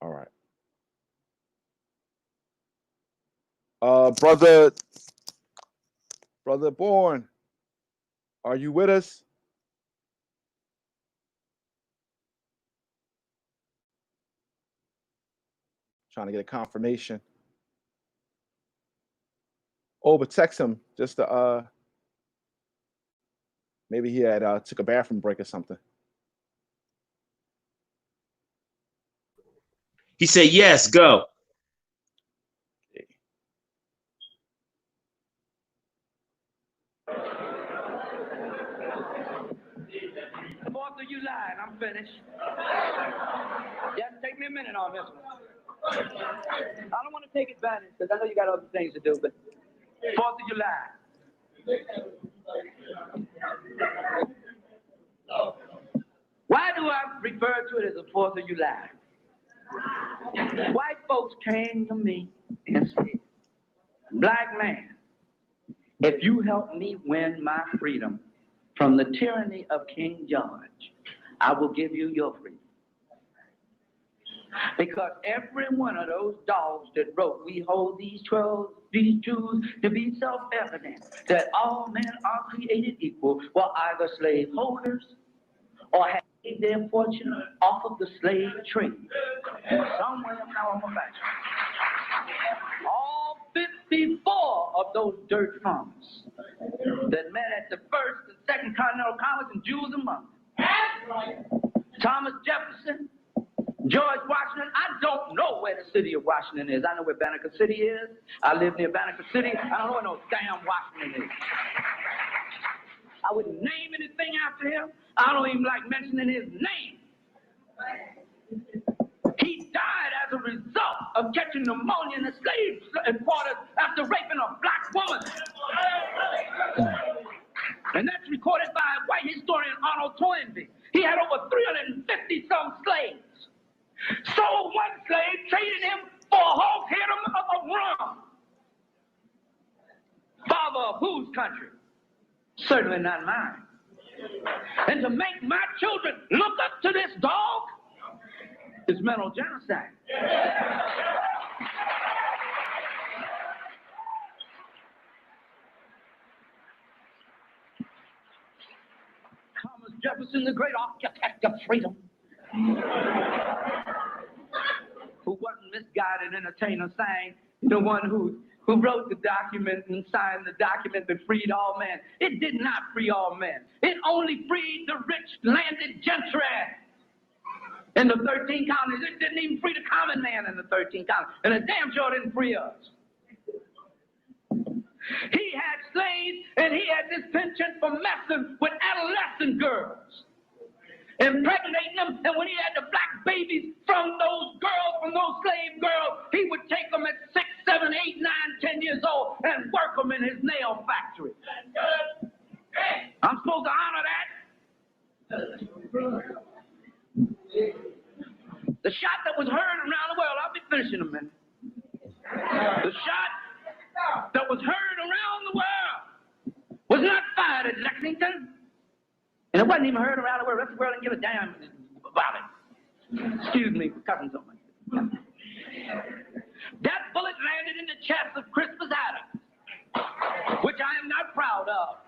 All right. Brother Bourne, are you with us? Trying to get a confirmation. Oh, but text him just to maybe he had took a bathroom break or something. He said, yes, go. Okay. 4th of July, and I'm finished. Just take me a minute on this one. I don't want to take advantage because I know you got other things to do, but 4th of July. Why do I refer to it as the 4th of July? White folks came to me and said, black man, if you help me win my freedom from the tyranny of King George, I will give you your freedom. Because every one of those dogs that wrote, we hold these truths to be self-evident, that all men are created equal, were either slave holders or had made their fortune off of the slave trade. Somewhere now on back. All 54 of those dirt farmers that met at the First and Second Continental Congress, and Jews among them. Thomas Jefferson, George Washington. I don't know where the city of Washington is. I know where Banneker City is. I live near Banneker City. I don't know where no damn Washington is. I wouldn't name anything after him. I don't even like mentioning his name. He died as a result of catching pneumonia in the slave quarters after raping a black woman. And that's recorded by a white historian, Arnold Toynbee. He had over 350-some slaves. Sold one slave, traded him for a whole head of rum. Father of whose country? Certainly not mine. And to make my children look up to this dog is mental genocide. Thomas Jefferson, the great architect of freedom, who wasn't misguided entertainer, saying, the one who wrote the document and signed the document that freed all men. It did not free all men. It only freed the rich landed gentry in the 13 colonies. It didn't even free the common man in the 13 colonies. And it damn sure didn't free us. He had slaves, and he had this penchant for messing with adolescent girls, impregnating them, and when he had the black babies from those girls, from those slave girls, he would take them at 6, 7, 8, 9, 10 years old and work them in his nail factory. I'm supposed to honor that? The shot that was heard around the world, I'll be finishing in a minute. The shot that was heard around the world was not fired at Lexington. And it wasn't even heard around the world. The rest of the world didn't give a damn about it. Excuse me for cussing so much. That bullet landed in the chest of Crispus Attucks, which I am not proud of,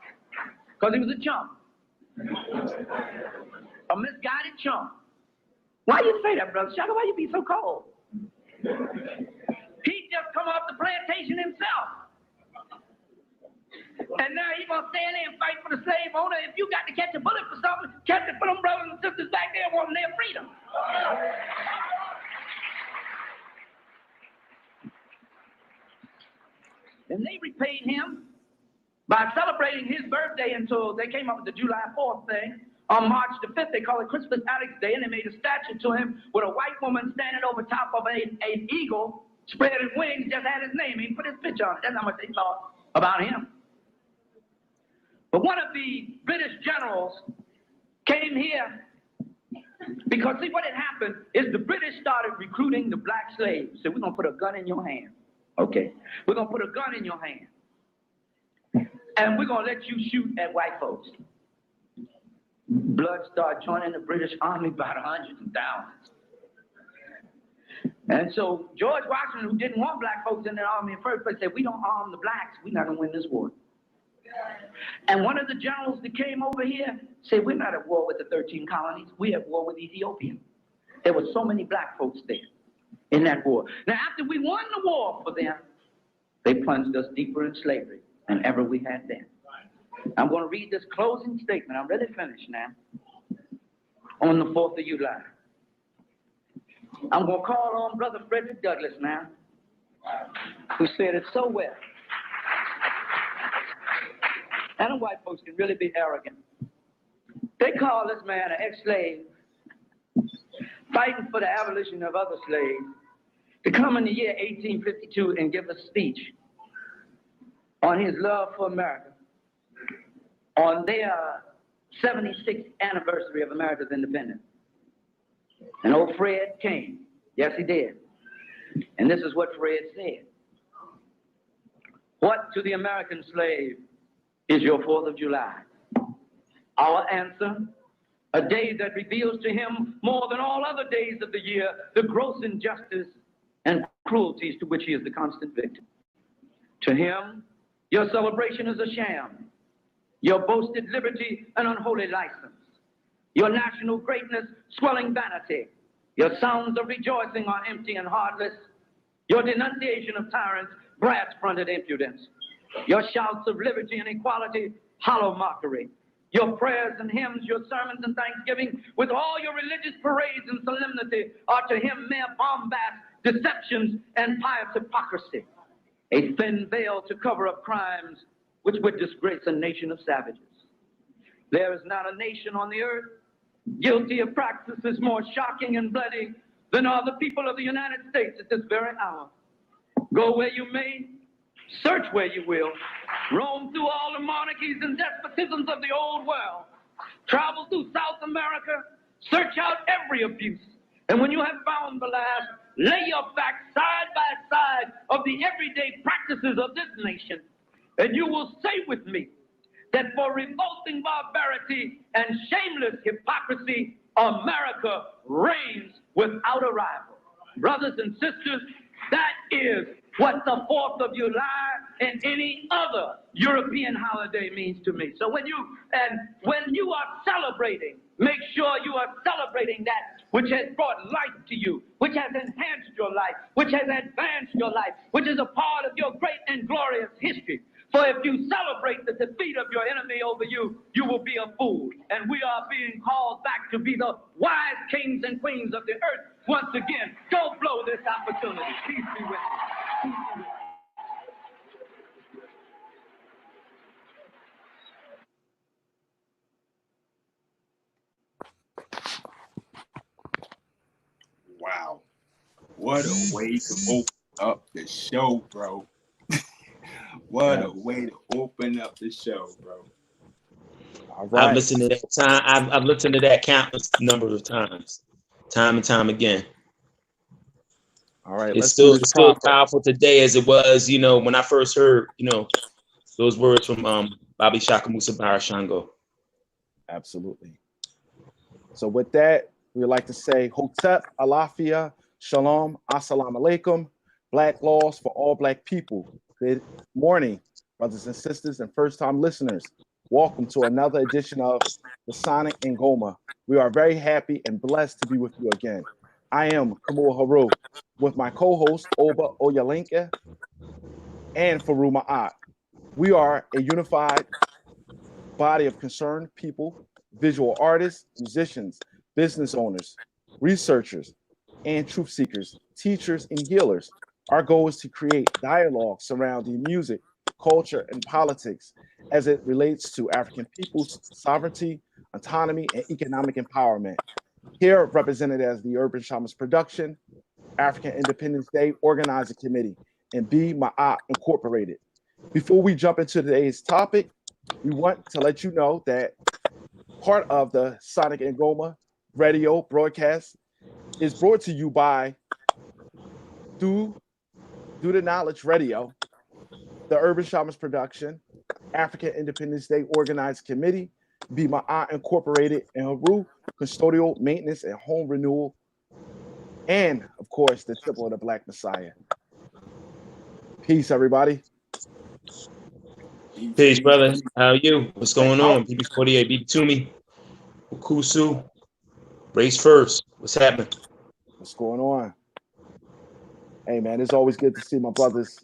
because he was a chump. A misguided chump. Why you say that, Brother Shaka? Why you be so cold? He just come off the plantation himself. And now he's going to stand there and fight for the slave owner. If you got to catch a bullet for something, catch it for them brothers and sisters back there wanting their freedom. And they repaid him by celebrating his birthday until they came up with the July 4th thing. On March the 5th, they call it Crispus Attucks Day, and they made a statue to him with a white woman standing over top of an eagle, spreading wings, just had his name. He put his picture on it. That's how much they thought about him. But one of the British generals came here because, see, what had happened is the British started recruiting the black slaves. Said, we're going to put a gun in your hand. Okay. We're going to put a gun in your hand. And we're going to let you shoot at white folks. Blood started joining the British Army by the hundreds of thousands. And so George Washington, who didn't want black folks in the army in the first place, said, we don't arm the blacks, we're not going to win this war. And one of the generals that came over here said, we're not at war with the 13 colonies, we're at war with Ethiopia. There were so many black folks there in that war. Now, after we won the war for them, they plunged us deeper in slavery than ever we had then. I'm going to read this closing statement. I'm really finished now. On the 4th of July. I'm going to call on Brother Frederick Douglass now, who said it so well. And the white folks can really be arrogant. They call this man an ex-slave, fighting for the abolition of other slaves, to come in the year 1852 and give a speech on his love for America, on their 76th anniversary of America's independence. And old Fred came. Yes, he did. And this is what Fred said. What to the American slave is your 4th of July? Our answer, a day that reveals to him more than all other days of the year the gross injustice and cruelties to which he is the constant victim. To him, your celebration is a sham, your boasted liberty an unholy license, your national greatness swelling vanity, your sounds of rejoicing are empty and heartless, your denunciation of tyrants brass-fronted impudence, your shouts of liberty and equality hollow mockery, your prayers and hymns, your sermons and thanksgiving, with all your religious parades and solemnity, are to him mere bombast, deceptions, and pious hypocrisy, a thin veil to cover up crimes which would disgrace a nation of savages. There is not a nation on the earth guilty of practices more shocking and bloody than are the people of the United States at this very hour. Go where you may, search where you will, roam through all the monarchies and despotisms of the old world, travel through South America, search out every abuse, and when you have found the last, lay your facts side by side of the everyday practices of this nation, and you will say with me that for revolting barbarity and shameless hypocrisy, America reigns without a rival. Brothers and sisters, that is what the 4th of July and any other European holiday means to me. So when you are celebrating, make sure you are celebrating that which has brought life to you, which has enhanced your life, which has advanced your life, which is a part of your great and glorious history. For if you celebrate the defeat of your enemy over you, you will be a fool. And we are being called back to be the wise kings and queens of the earth once again. Don't blow this opportunity. Peace be with you. Peace be with you. Wow. What a way to open up the show, bro. What a way to open up the show, bro. All right. I've listened to that time. I've listened to that countless number of times, time and time again. All right. It's still powerful today as it was, when I first heard, those words from Bobby Shaka Musa Barashango. Absolutely. So with that, we would like to say Hotep, Alafia, Shalom, Assalamu Alaikum, Black laws for all Black people. Good morning, brothers and sisters and first-time listeners. Welcome to another edition of the Sonic Ngoma. We are very happy and blessed to be with you again. I am Khamuo Heru with my co-host Oba Oláyínká and Farugh Maat. We are a unified body of concerned people, visual artists, musicians, business owners, researchers, and truth seekers, teachers, and healers. Our goal is to create dialogue surrounding music, culture, and politics as it relates to African people's sovereignty, autonomy, and economic empowerment. Here represented as the Urban Shamans Production, Afrikan Independence Day Organizing Committee, and B Ma'at Incorporated. Before we jump into today's topic, we want to let you know that part of the Sonic Ngoma radio broadcast is brought to you by through the Knowledge Radio, the Urban Shamans Production, Afrikan Independence Day Organizing Committee, BMI Incorporated, and Heru Custodial Maintenance and Home Renewal and of course the temple of the Black Messiah. Peace, everybody. Peace, brother. How are you? What's going on? Abibifahoodie, Abibitumi, Ukusu, race first. What's happening? What's going on? Hey, man, it's always good to see my brothers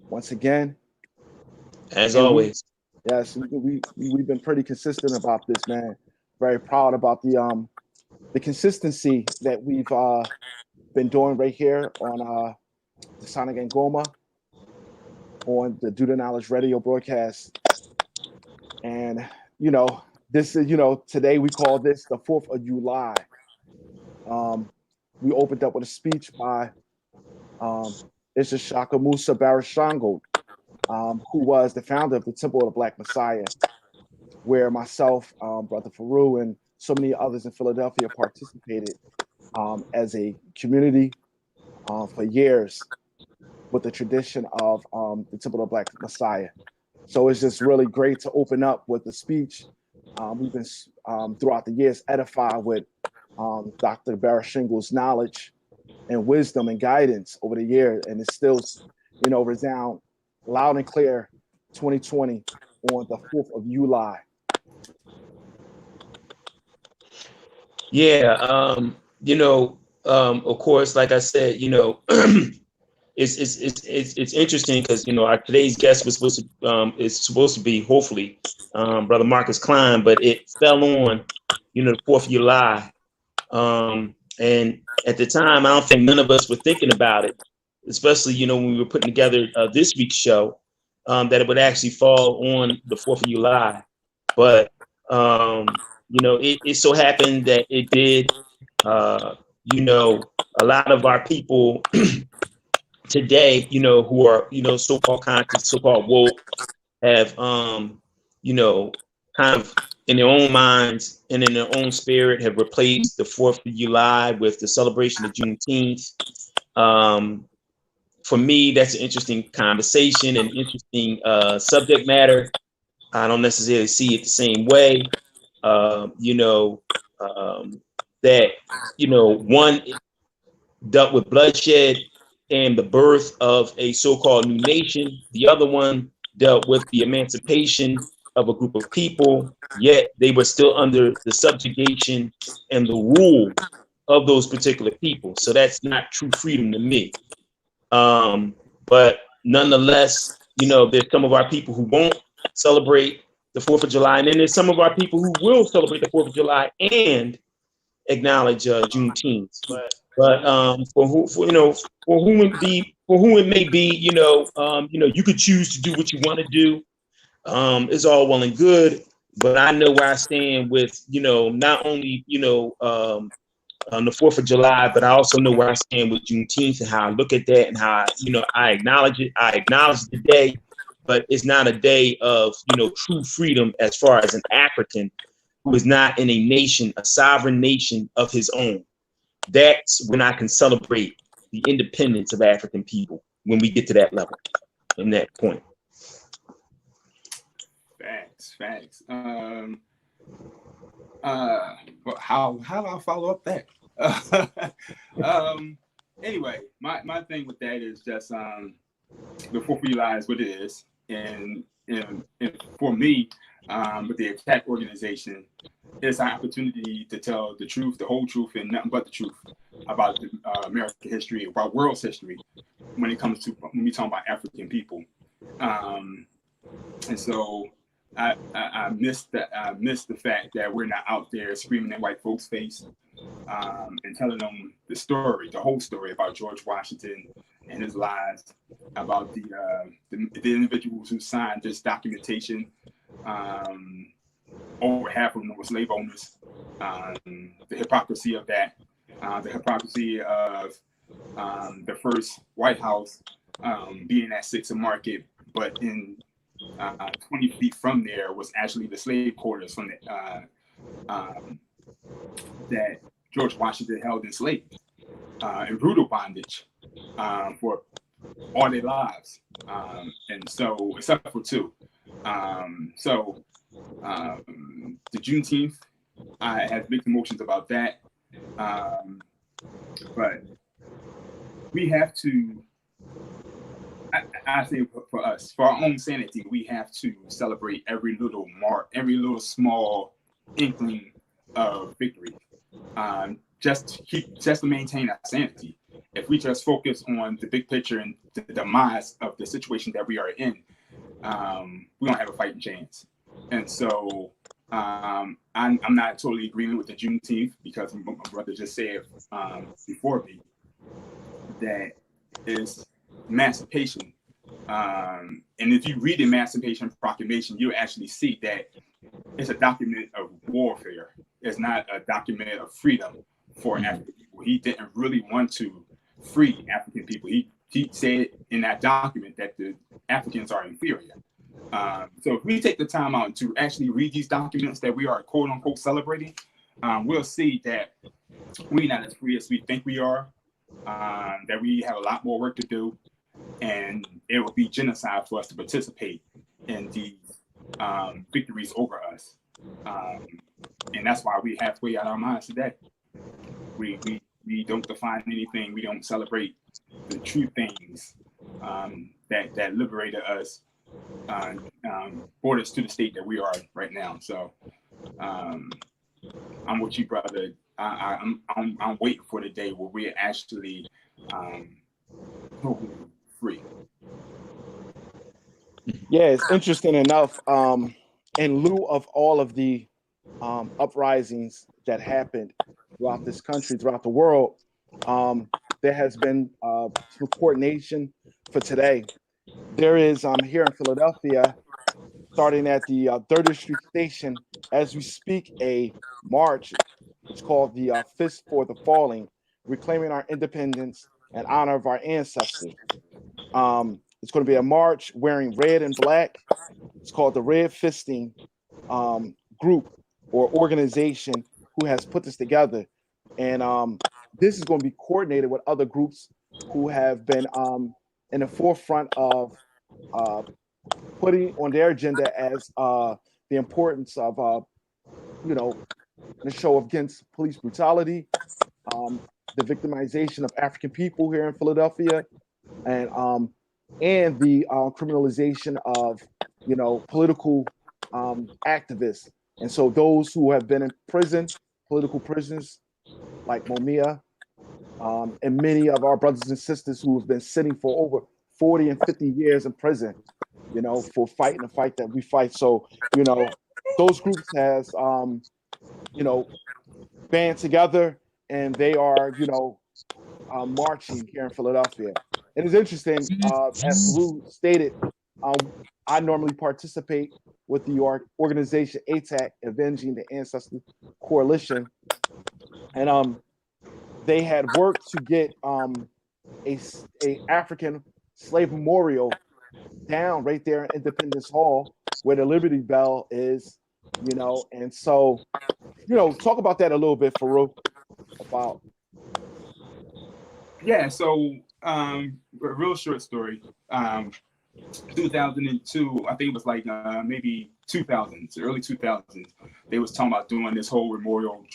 once again. As always. Yes, we've been pretty consistent about this, man. Very proud about the consistency that we've been doing right here on the Sonic Ngoma on the Do the Knowledge radio broadcast. And this is today we call this the 4th of July. We opened up with a speech by Ishashaka Musa Barashango, who was the founder of the Temple of the Black Messiah, where myself, Brother Farugh, and so many others in Philadelphia participated as a community for years with the tradition of the Temple of the Black Messiah. So it's just really great to open up with the speech. We've been throughout the years edified with Dr. Barashango's knowledge and wisdom and guidance over the years, and it's still, resound loud and clear 2020 on the 4th of July. Yeah, of course, like I said, it's interesting because our today's guest was supposed to be hopefully Brother Marcus Kline, but it fell on the 4th of July, and at the time I don't think none of us were thinking about it, especially when we were putting together this week's show, that it would actually fall on the 4th of July, but it so happened that it did. A lot of our people today, who are, so-called conscious, so-called woke, have, kind of in their own minds and in their own spirit have replaced the 4th of July with the celebration of Juneteenth. For me, that's an interesting conversation and interesting subject matter. I don't necessarily see it the same way. That, one dealt with bloodshed and the birth of a so-called new nation. The other one dealt with the emancipation of a group of people, yet they were still under the subjugation and the rule of those particular people. So that's not true freedom to me. But nonetheless, there's some of our people who won't celebrate the 4th of July, and then there's some of our people who will celebrate the 4th of July and acknowledge Juneteenth. But for whom it may be, you could choose to do what you want to do. It's all well and good, but I know where I stand with not only on the 4th of July, but I also know where I stand with Juneteenth and how I look at that and how I acknowledge it. I acknowledge the day, but it's not a day of true freedom as far as an African who is not in a nation, a sovereign nation of his own. That's when I can celebrate the independence of African people, when we get to that level and that point. Facts. But how do I follow up that? Anyway, my thing with that is just the 4th of July is what it is, and for me, with the ATTACK organization, it's an opportunity to tell the truth, the whole truth, and nothing but the truth about American history, about world's history, when we talk about African people. And so I miss the fact that we're not out there screaming in white folks' face and telling them the whole story about George Washington and his lies, about the individuals who signed this documentation. Over half of them were slave owners. The hypocrisy of that, the hypocrisy of the first White House being at 6th and Market, but in 20 feet from there was actually the slave quarters from that George Washington held enslaved in brutal bondage for all their lives, and so except for 2. The Juneteenth, I had mixed emotions about that, but we have to, I think for us, for our own sanity, we have to celebrate every little small inkling of victory, just to maintain our sanity. If we just focus on the big picture and the demise of the situation that we are in, we don't have a fighting chance. And so I'm not totally agreeing with the Juneteenth, because my brother just said before me that is emancipation. And if you read the Emancipation Proclamation, you'll actually see that it's a document of warfare. It's not a document of freedom for African people. He didn't really want to free African people. He said in that document that the Africans are inferior. So if we take the time out to actually read these documents that we are quote unquote celebrating, we'll see that we're not as free as we think we are, that we have a lot more work to do, and it will be genocide for us to participate in these victories over us. And that's why we halfway out of our minds today. We don't define anything. We don't celebrate the true things that liberated us, brought us to the state that we are right now. So I'm with you, brother. I'm waiting for the day where we're actually free. Yeah, it's interesting enough. In lieu of all of the uprisings that happened throughout this country, throughout the world, there has been some coordination for today. There is here in Philadelphia, starting at the 30th Street Station, as we speak, a march. It's called the Fist for the Falling, reclaiming our independence and honor of our ancestors. It's going to be a march wearing red and black. It's called the Red Fisting group or organization who has put this together. And this is going to be coordinated with other groups who have been in the forefront of putting on their agenda as the importance of, the show against police brutality, the victimization of African people here in Philadelphia, and the criminalization of, political activists. And so those who have been in prison, political prisoners like Mumia, and many of our brothers and sisters who have been sitting for over 40 and 50 years in prison, for fighting the fight that we fight. So, those groups has, band together, and they are, marching here in Philadelphia. And it's interesting, as Farugh stated, I normally participate with the organization ATAC, Avenging the Ancestors Coalition, and they had worked to get a African slave memorial down right there in Independence Hall, where the Liberty Bell is, and so, talk about that a little bit, Farugh, about. Yeah, so a real short story. 2002, I think it was like maybe 2000s, early 2000s. They was talking about doing this whole memorial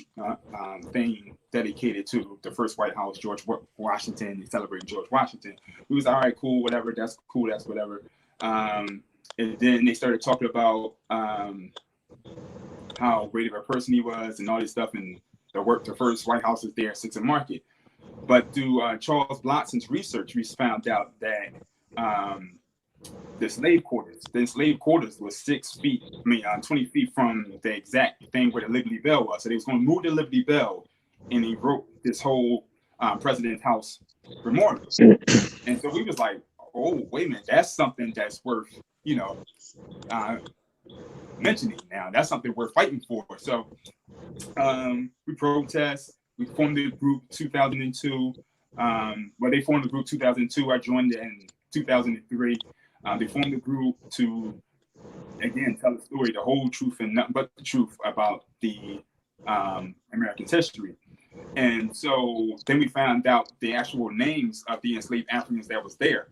thing dedicated to the first White House, George Washington, celebrating George Washington. We was all right, cool, whatever. That's cool, that's whatever. And then they started talking about how great of a person he was and all this stuff, and the first White House is there at 6th and Market. But through Charles Blotson's research, we found out that the enslaved quarters was 20 feet from the exact thing where the Liberty Bell was. So they was going to move the Liberty Bell, and he wrote this whole President's House memorial. And so we was like, oh, wait a minute, that's something that's worth, mentioning now. That's something we're fighting for. So we protest. We formed the group 2002. They formed the group 2002. I joined in 2003. They formed the group to, again, tell the story, the whole truth and nothing but the truth about the American history. And so then we found out the actual names of the enslaved Africans that was there.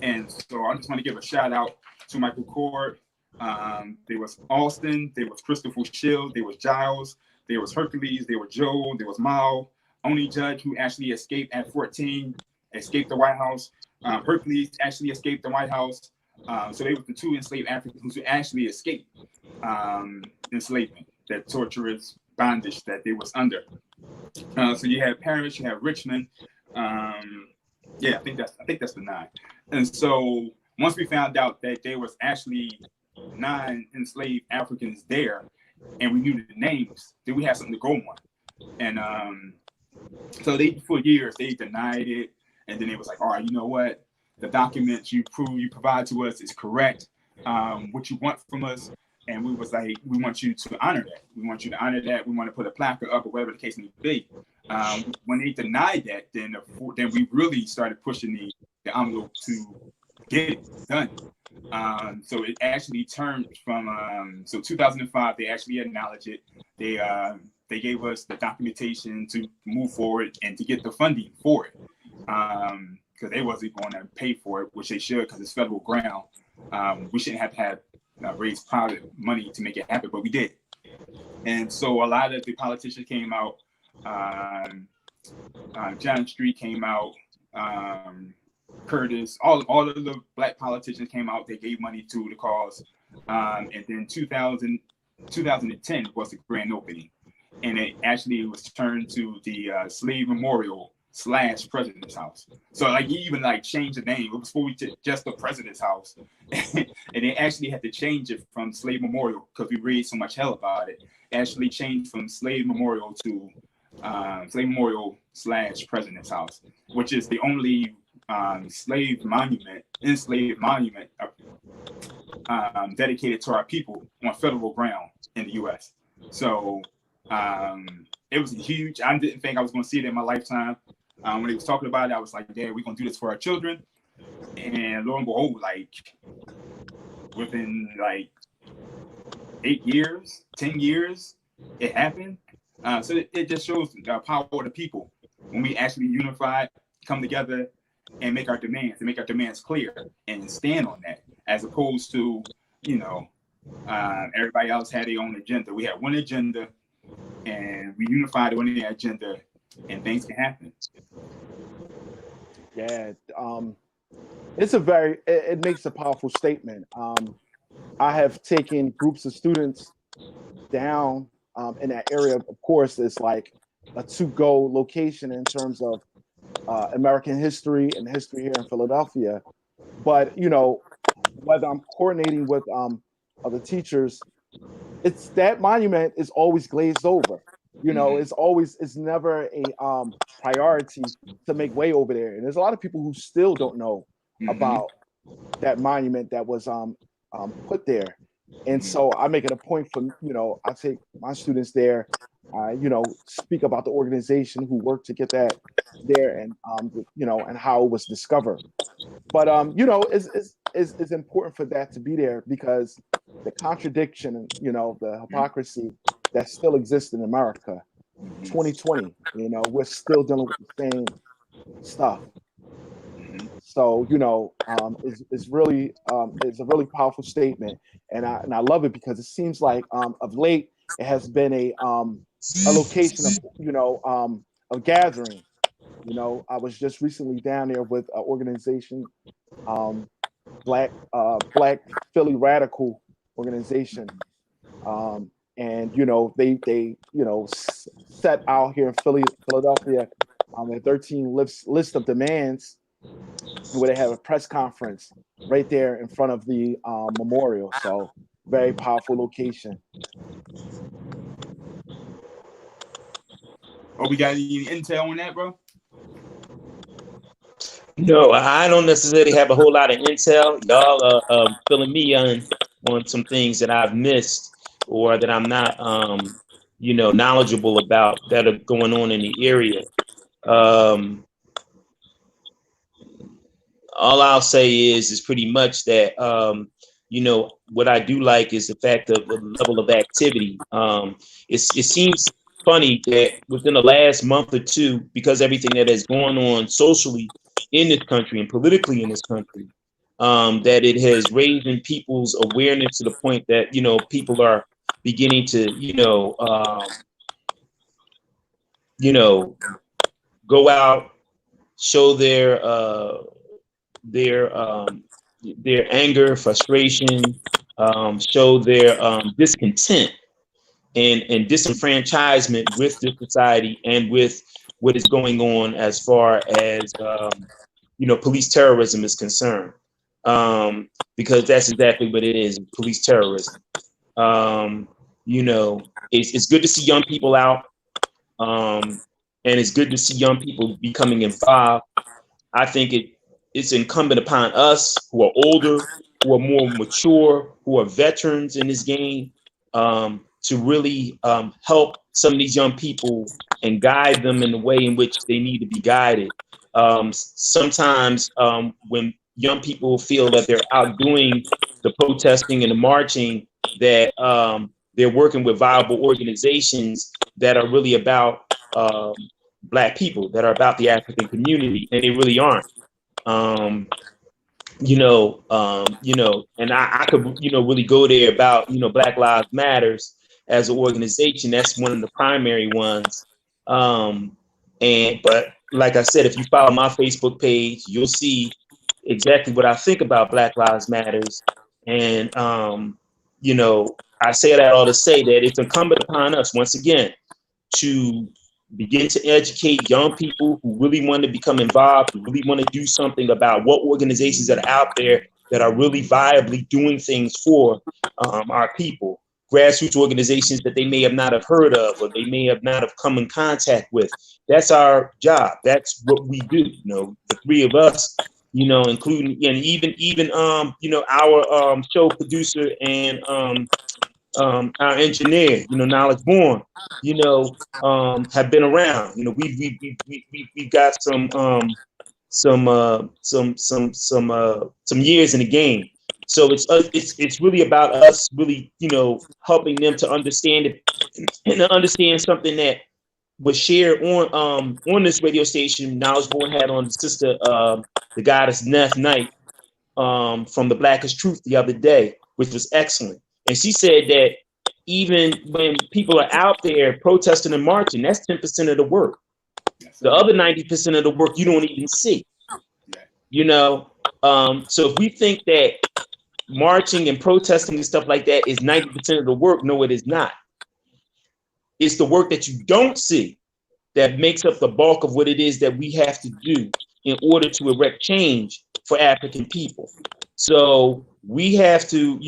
And so I just want to give a shout out to Michael Cord. There was Austin, there was Christopher Shield, there was Giles, there was Hercules, there was Joe, there was Mao, Only Judge, who actually escaped at 14, escaped the White House. Hercules actually escaped the White House. So they were the two enslaved Africans who actually escaped enslavement, that torturous bondage that they was under. So you have Paris, you have Richmond. Yeah, I think that's the 9. And so once we found out that there was actually 9 enslaved Africans there, and we knew the names, then we had something to go on. And so for years they denied it, and then it was like, all right, you know what? The documents you provide to us is correct. What you want from us, and we was like, we want you to honor that. We want you to honor that. We want to put a placard up or whatever the case may be. When they denied that, then we really started pushing the envelope to get it done. So it actually turned from so 2005 they actually acknowledged it. They gave us the documentation to move forward and to get the funding for it, because they wasn't going to pay for it, which they should, because it's federal ground. We shouldn't have to raise private money to make it happen, but we did. And so a lot of the politicians came out. John Street came out. Curtis, all of the Black politicians came out. They gave money to the cause. And then 2010 was the grand opening, and it actually was turned to the Slave Memorial / President's House. So like you even like changed the name. It was supposed to be just the President's House, and they actually had to change it from Slave Memorial because we read so much hell about it. It actually changed from Slave Memorial to Slave Memorial / President's House, which is the only enslaved monument dedicated to our people on federal ground in the U.S. So it was huge. I didn't think I was going to see it in my lifetime. When he was talking about it, I was like, "Dad, we're going to do this for our children." And lo and behold, like within like 8 years, 10 years, it happened. So it just shows the power of the people when we actually unify, come together, and make our demands clear and stand on that, as opposed to, everybody else had their own agenda. We had one agenda, and we unified on the agenda, and things can happen. Yeah, it makes a powerful statement. I have taken groups of students down in that area. Of course, it's like a to-go location in terms of American history and history here in Philadelphia. But whether I'm coordinating with other teachers, it's that monument is always glazed over. It's never a priority to make way over there. And there's a lot of people who still don't know about that monument that was put there. And so I make it a point for, I take my students there, speak about the organization who worked to get that there, and and how it was discovered. But it's important for that to be there, because the contradiction and the hypocrisy that still exists in America, 2020, we're still dealing with the same stuff. So it's really it's a really powerful statement, and I love it, because it seems like of late it has been a location of a gathering. I was just recently down there with an organization, Black Philly Radical organization, and they set out here in Philadelphia a 13 list of demands, where they have a press conference right there in front of the memorial. So very powerful location. Oh, we got any intel on that, bro? No, I don't necessarily have a whole lot of intel. Y'all are filling me on some things that I've missed, or that I'm not, knowledgeable about, that are going on in the area. All I'll say is pretty much that, what I do like is the fact of the level of activity. It seems funny that within the last month or two, because everything that has gone on socially in this country and politically in this country, that it has raised in people's awareness to the point that, people are beginning to, go out show their anger, frustration, show their discontent and disenfranchisement with the society and with what is going on as far as police terrorism is concerned, because that's exactly what it is, police terrorism. It's good to see young people out, and it's good to see young people becoming involved. I think it's incumbent upon us who are older, who are more mature, who are veterans in this game, to really help some of these young people and guide them in the way in which they need to be guided. Sometimes when young people feel that they're out doing the protesting and the marching, that they're working with viable organizations that are really about Black people, that are about the African community, and they really aren't. And I could, really go there about, Black Lives Matters as an organization. That's one of the primary ones. But like I said, if you follow my Facebook page, you'll see exactly what I think about Black Lives Matters. And, I say that all to say that it's incumbent upon us, once again, to begin to educate young people who really want to become involved, who really want to do something about what organizations that are out there that are really viably doing things for our people. Grassroots organizations that they may have not have heard of, or they may have not have come in contact with. That's our job. That's what we do. The three of us, including, and even our show producer and our engineer, Knowledge Born, have been around. We've got some years in the game. So it's really about us really, helping them to understand it and to understand something that was shared on this radio station. Knowledge Born had on the sister, the goddess Neff Knight, from the Blackest Truth the other day, which was excellent. And she said that even when people are out there protesting and marching, that's 10% of the work. The other 90% of the work you don't even see. So if we think that marching and protesting and stuff like that is 90% of the work, no, it is not. It's the work that you don't see that makes up the bulk of what it is that we have to do in order to erect change for African people. So we have to,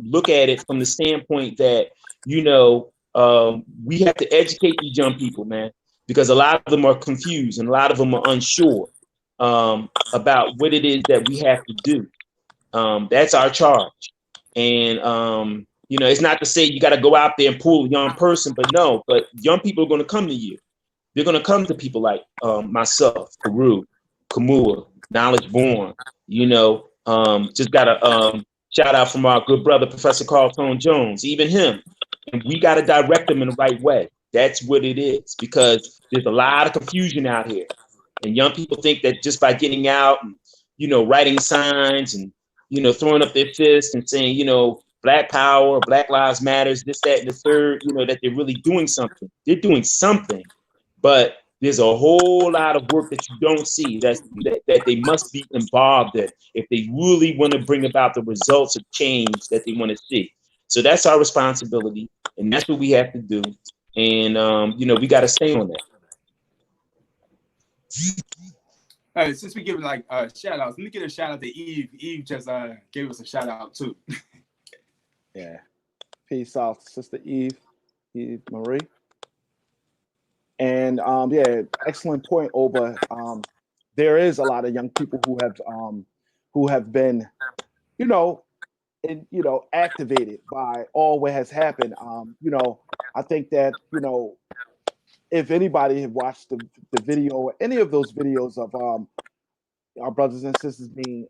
look at it from the standpoint that, we have to educate these young people, man, because a lot of them are confused and a lot of them are unsure about what it is that we have to do. That's our charge. And, it's not to say you got to go out there and pull a young person, but young people are going to come to you. They're going to come to people like myself, Farugh, Khamuo, Knowledge Born, just got a shout out from our good brother, Professor Carl Tone Jones, even him. And we got to direct them in the right way. That's what it is, because there's a lot of confusion out here. And young people think that just by getting out and, writing signs and, throwing up their fists and saying, Black Power, Black Lives Matters, this, that, and the third, that they're really doing something. They're doing something, but there's a whole lot of work that you don't see that they must be involved in if they really want to bring about the results of change that they want to see. So that's our responsibility, and that's what we have to do. And, we got to stay on that. Since we give shout outs, let me give a shout out to Eve. Eve just gave us a shout out too. Yeah. Peace out, Sister Eve Marie. And excellent point, Oba. There is a lot of young people who have been, activated by all what has happened. I think that, if anybody had watched the video or any of those videos of our brothers and sisters being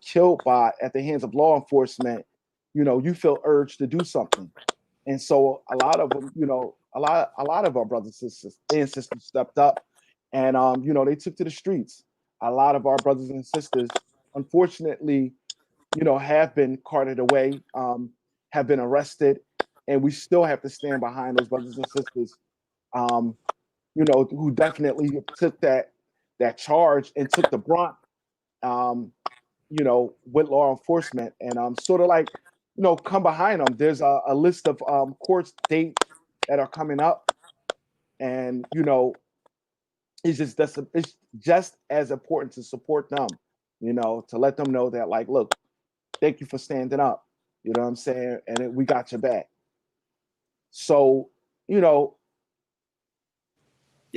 killed at the hands of law enforcement, you feel urged to do something. And so a lot of them, a lot of our brothers and sisters stepped up and they took to the streets. A lot of our brothers and sisters, unfortunately, have been carted away, have been arrested, and we still have to stand behind those brothers and sisters who definitely took that charge and took the brunt, with law enforcement, and sort of like, come behind them. There's a list of court dates that are coming up, and it's just as important to support them, to let them know that, like, look, thank you for standing up. You know what I'm saying? And we got your back. So, yeah,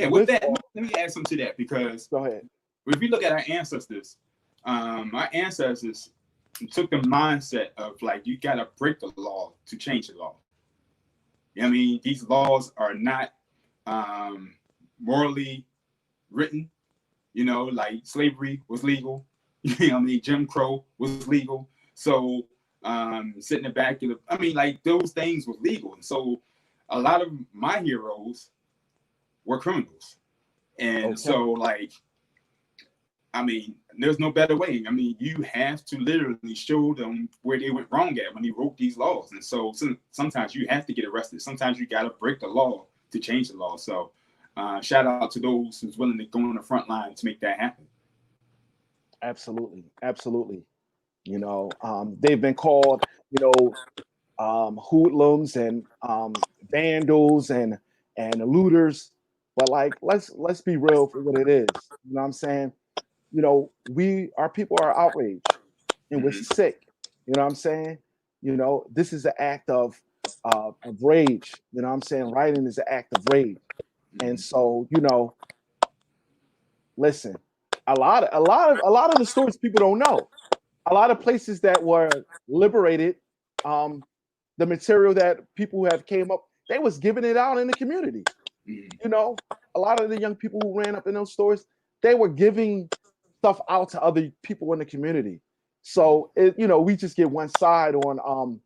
with that, let me add something to that, because go ahead. If you look at our ancestors took the mindset of, like, you got to break the law to change the law. I mean, these laws are not morally written. Like slavery was legal. Jim Crow was legal. So sitting back, like, those things were legal. And so a lot of my heroes were criminals. And so, like, there's no better way. You have to literally show them where they went wrong at when they wrote these laws. And so sometimes you have to get arrested. Sometimes you got to break the law to change the law. So shout out to those who's willing to go on the front line to make that happen. Absolutely. Absolutely. They've been called, hoodlums and vandals and looters. But, like, let's be real for what it is. You know what I'm saying? Our people are outraged and we're sick. You know what I'm saying? This is an act of rage. You know what I'm saying? Writing is an act of rage. And so, listen, a lot of the stories people don't know. A lot of places that were liberated, the material that people have came up, they was giving it out in the community. A lot of the young people who ran up in those stores, they were giving stuff out to other people in the community. So we just get one side on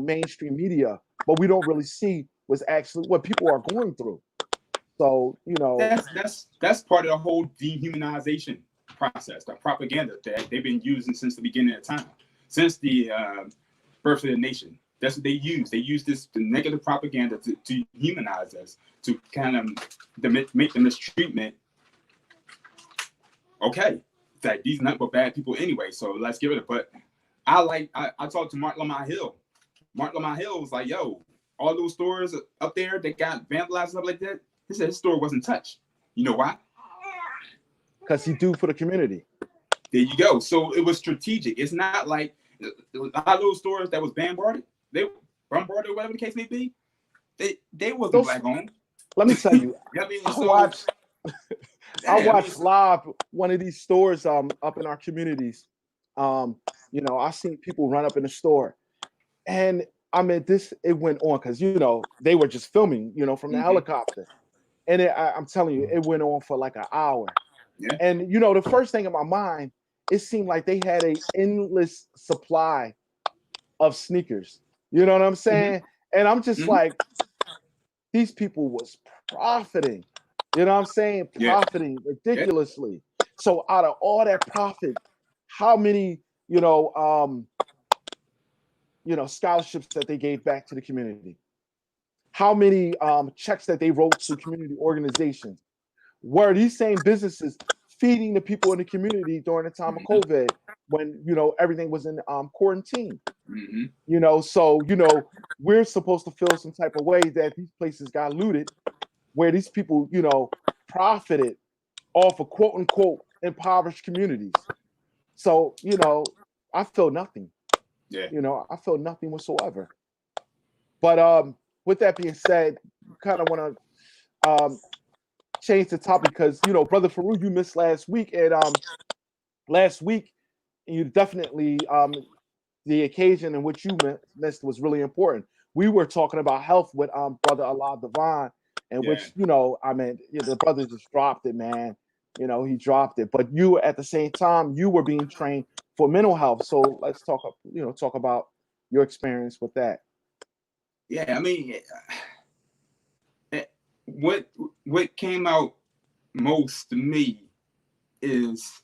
mainstream media, but we don't really see what's actually what people are going through. So that's part of the whole dehumanization process, the propaganda that they've been using since the beginning of time, since the birth of the nation. That's what they use. They use the negative propaganda to humanize us, to kind of make the mistreatment okay. It's like, these not but bad people anyway, so let's give it a. But I talked to Mark Lamont Hill. Mark Lamont Hill was like, yo, all those stores up there that got vandalized and stuff like that, he said his store wasn't touched. You know why? Because he do for the community. There you go. So it was strategic. It's not like a lot of those stores that was bombarded, or whatever the case may be, they wasn't black owned. Let me tell you, I watched live one of these stores up in our communities. I seen people run up in the store, and it went on because they were just filming, from the helicopter, and I'm telling you, it went on for like an hour. Yeah. And the first thing in my mind, it seemed like they had an endless supply of sneakers. You know what I'm saying? And I'm just like, these people was profiting. You know what I'm saying? Profiting ridiculously. So out of all that profit, how many, scholarships that they gave back to the community? How many checks that they wrote to community organizations? Were these same businesses feeding the people in the community during the time of COVID when, everything was in quarantine? So, we're supposed to feel some type of way that these places got looted, where these people, profited off of quote unquote impoverished communities. So, I feel nothing. Yeah. I feel nothing whatsoever. But with that being said, kind of want to change the topic because, Brother Farugh, you missed last week. And last week, you definitely, the occasion in which you missed was really important. We were talking about health with Brother Allah Devon, in which, the brother just dropped it, man. He dropped it. But you, at the same time, you were being trained for mental health. So let's talk about your experience with that. Yeah, what came out most to me is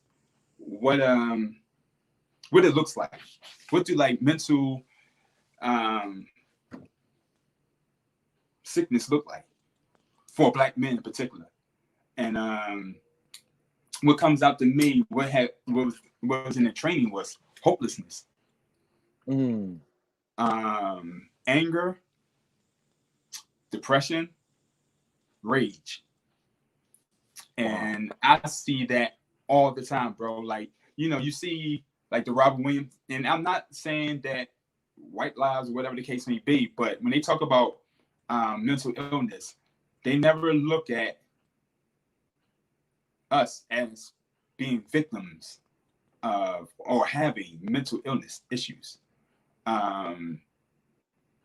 what it looks like. What do like mental sickness look like for Black men in particular? And what comes out to me, what was in the training was hopelessness, anger, depression, rage. And I see that all the time, bro. Like, you know, you see like the Robert Williams, and I'm not saying that white lives or whatever the case may be, but when they talk about mental illness, they never look at us as being victims of or having mental illness issues. Like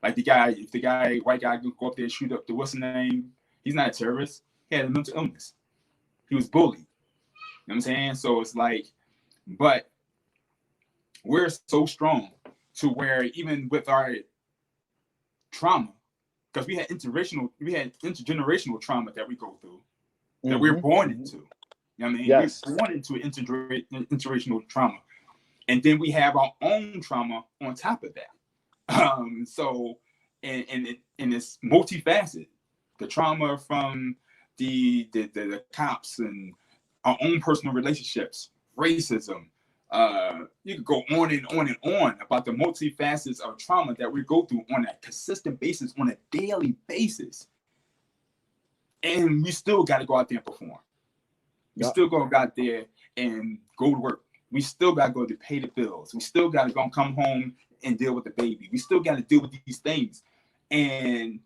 if the white guy go up there and shoot up the what's the name, he's not a terrorist. He had a mental illness. He was bullied. You know what I'm saying? So it's like, but we're so strong to where even with our trauma, because we had intergenerational trauma that we go through, that we're born into. You know what I mean? Yes. We're born into intergenerational trauma. And then we have our own trauma on top of that. So, and it's multifaceted. The trauma from the cops and our own personal relationships, racism. You could go on and on and on about the multifacets of trauma that we go through on a consistent basis, on a daily basis. And we still got to go out there and perform. We still go out there and go to work. We still got to go to pay the bills. We still got to go and come home and deal with the baby. We still got to deal with these things. And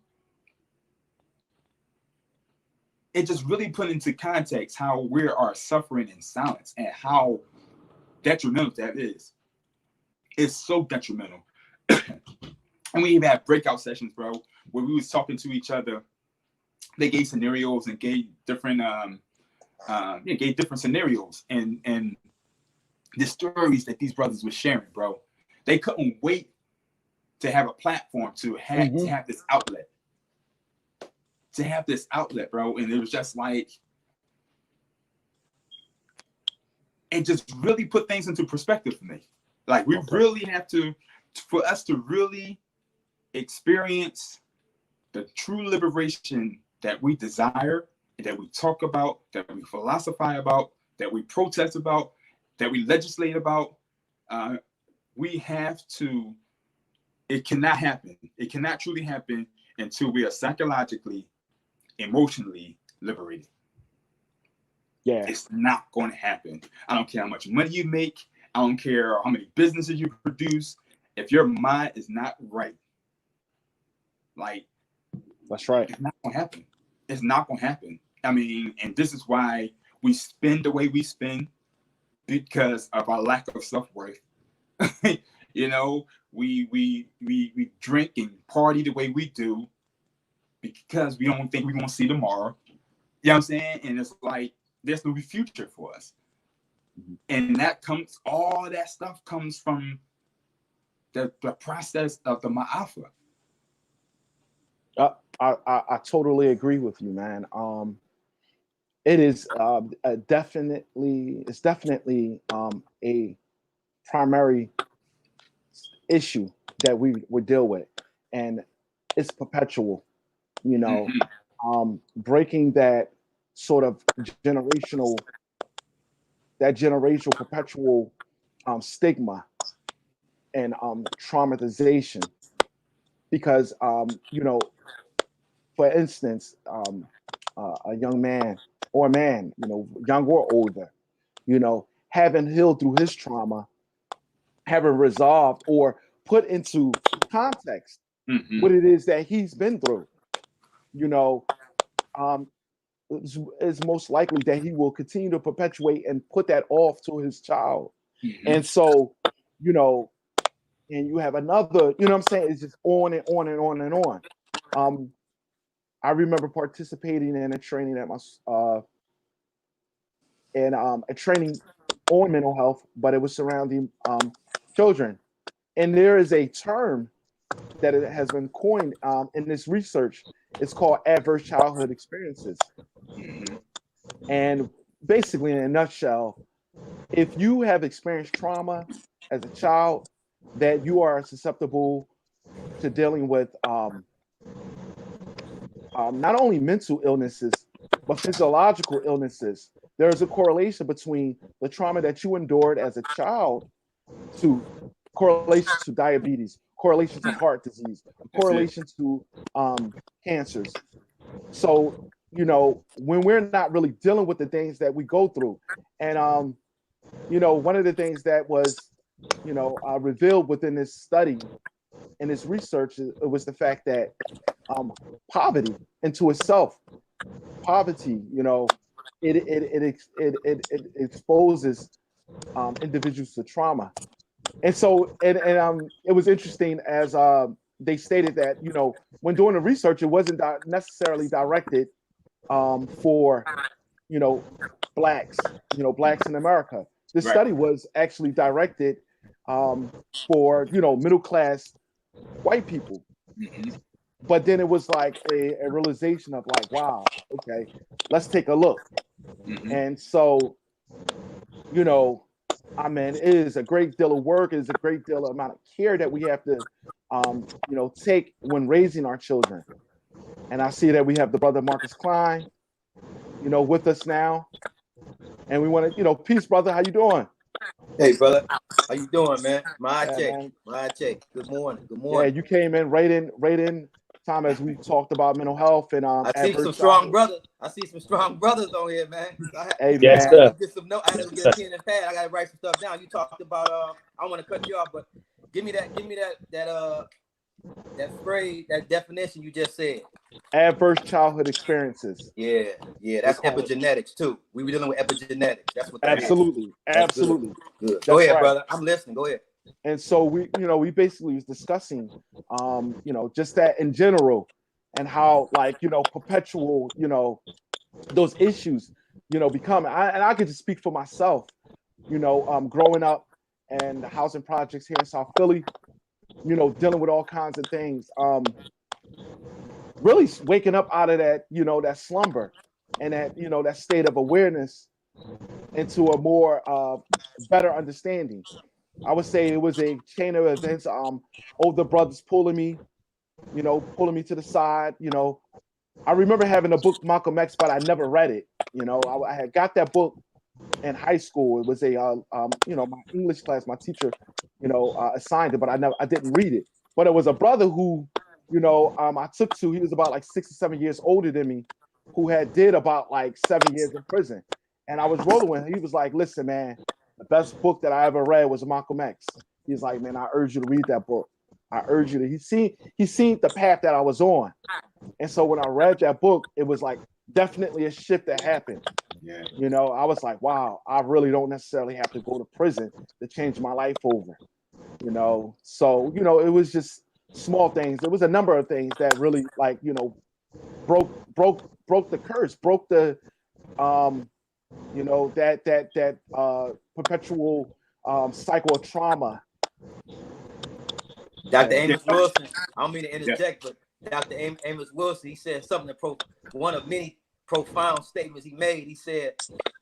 it just really put into context how we are suffering in silence and how detrimental that is. It's so detrimental. And we even had breakout sessions, bro, where we was talking to each other. They gave scenarios and gave different scenarios and the stories that these brothers were sharing, bro. They couldn't wait to have a platform to have this outlet. To have this outlet, bro. And it was just like, it just really put things into perspective for me. Like, we really have to, for us to really experience the true liberation that we desire, that we talk about, that we philosophize about, that we protest about, that we legislate about, we have to, it cannot happen. It cannot truly happen until we are psychologically, emotionally liberated. Yeah. It's not going to happen. I don't care how much money you make. I don't care how many businesses you produce. If your mind is not right, like, that's right. It's not going to happen. It's not going to happen. I mean, and this is why we spend the way we spend, because of our lack of self-worth. You know, we drink and party the way we do because we don't think we're going to see tomorrow. You know what I'm saying? And it's like, there's no future for us. And all that stuff comes from the process of the Ma'afa. I totally agree with you, man. It is definitely a primary issue that we would deal with, and it's perpetual. You know, breaking that sort of generational perpetual stigma and traumatization, because you know, for instance, a young man or a man, you know, young or older, you know, having healed through his trauma, having resolved or put into context what it is that he's been through, you know, is most likely that he will continue to perpetuate and put that off to his child. And so, you know, and you have another, you know what I'm saying? It's just on and on and on and on. I remember participating in a training at my a training on mental health, but it was surrounding children. And there is a term that it has been coined in this research. It's called adverse childhood experiences. And basically, in a nutshell, if you have experienced trauma as a child, that you are susceptible to dealing with not only mental illnesses, but physiological illnesses. There's a correlation between the trauma that you endured as a child to correlation to diabetes, correlation to heart disease, correlation to cancers. So, you know, when we're not really dealing with the things that we go through, and you know, one of the things that was, you know, revealed within this study and this research, it was the fact that poverty into itself, poverty, you know, it exposes individuals to trauma. And so, it was interesting as they stated that, you know, when doing the research, it wasn't necessarily directed for, you know, blacks in America. This study was actually directed for, you know, middle class white people. But then it was like a realization of like, wow, okay, let's take a look. And so, you know, I mean, it is a great deal of work. It is a great deal of amount of care that we have to, you know, take when raising our children. And I see that we have the brother Marcus Kline, you know, with us now. And we want to, you know, peace, brother. How you doing? Hey, brother. How you doing, man? My Yeah, check. man. My check. Good morning. Good Yeah, morning. you came in right in time as we talked about mental health and I see adverse some strong childhood. brothers. I see some strong brothers on here, man. Hey, Yes, man. sir. Get some notes. I had to get a pen and pad. I gotta write some stuff down. You talked about I want to cut you off, but give me that phrase, that definition you just said. Adverse childhood experiences. Yeah, that's call it. epigenetics too. We were dealing with epigenetics. That's what that is. Absolutely. That's good. Absolutely. Good. Go That's ahead, right. brother. I'm listening. Go ahead. And so we, you know, we basically was discussing, you know, just that in general and how, like, you know, perpetual, you know, those issues, you know, become, and I could just speak for myself, you know, growing up and the housing projects here in South Philly, you know, dealing with all kinds of things, really waking up out of that, you know, that slumber and that, you know, that state of awareness into a more better understanding. I would say it was a chain of events. Older brothers pulling me to the side. You know, I remember having a book Malcolm X, but I never read it. You know, I had got that book in high school. It was a you know, my English class, my teacher, you know, assigned it, but I didn't read it. But it was a brother who, you know, I took to. He was about like 6 or 7 years older than me, who had did about like 7 years in prison. And I was rolling with him. He was like, listen, man, the best book that I ever read was Malcolm X. He's like, man, I urge you to read that book. I urge you to. He seen the path that I was on. And so when I read that book, it was like definitely a shift that happened. Yeah. You know, I was like, wow, I really don't necessarily have to go to prison to change my life over. You know, so, you know, it was just small things. There was a number of things that really, like, you know, broke the curse, broke the you know, that perpetual cycle of trauma. Dr. Amos Wilson, I don't mean to interject, but Dr. Amos Wilson, he said something one of many profound statements he made. He said,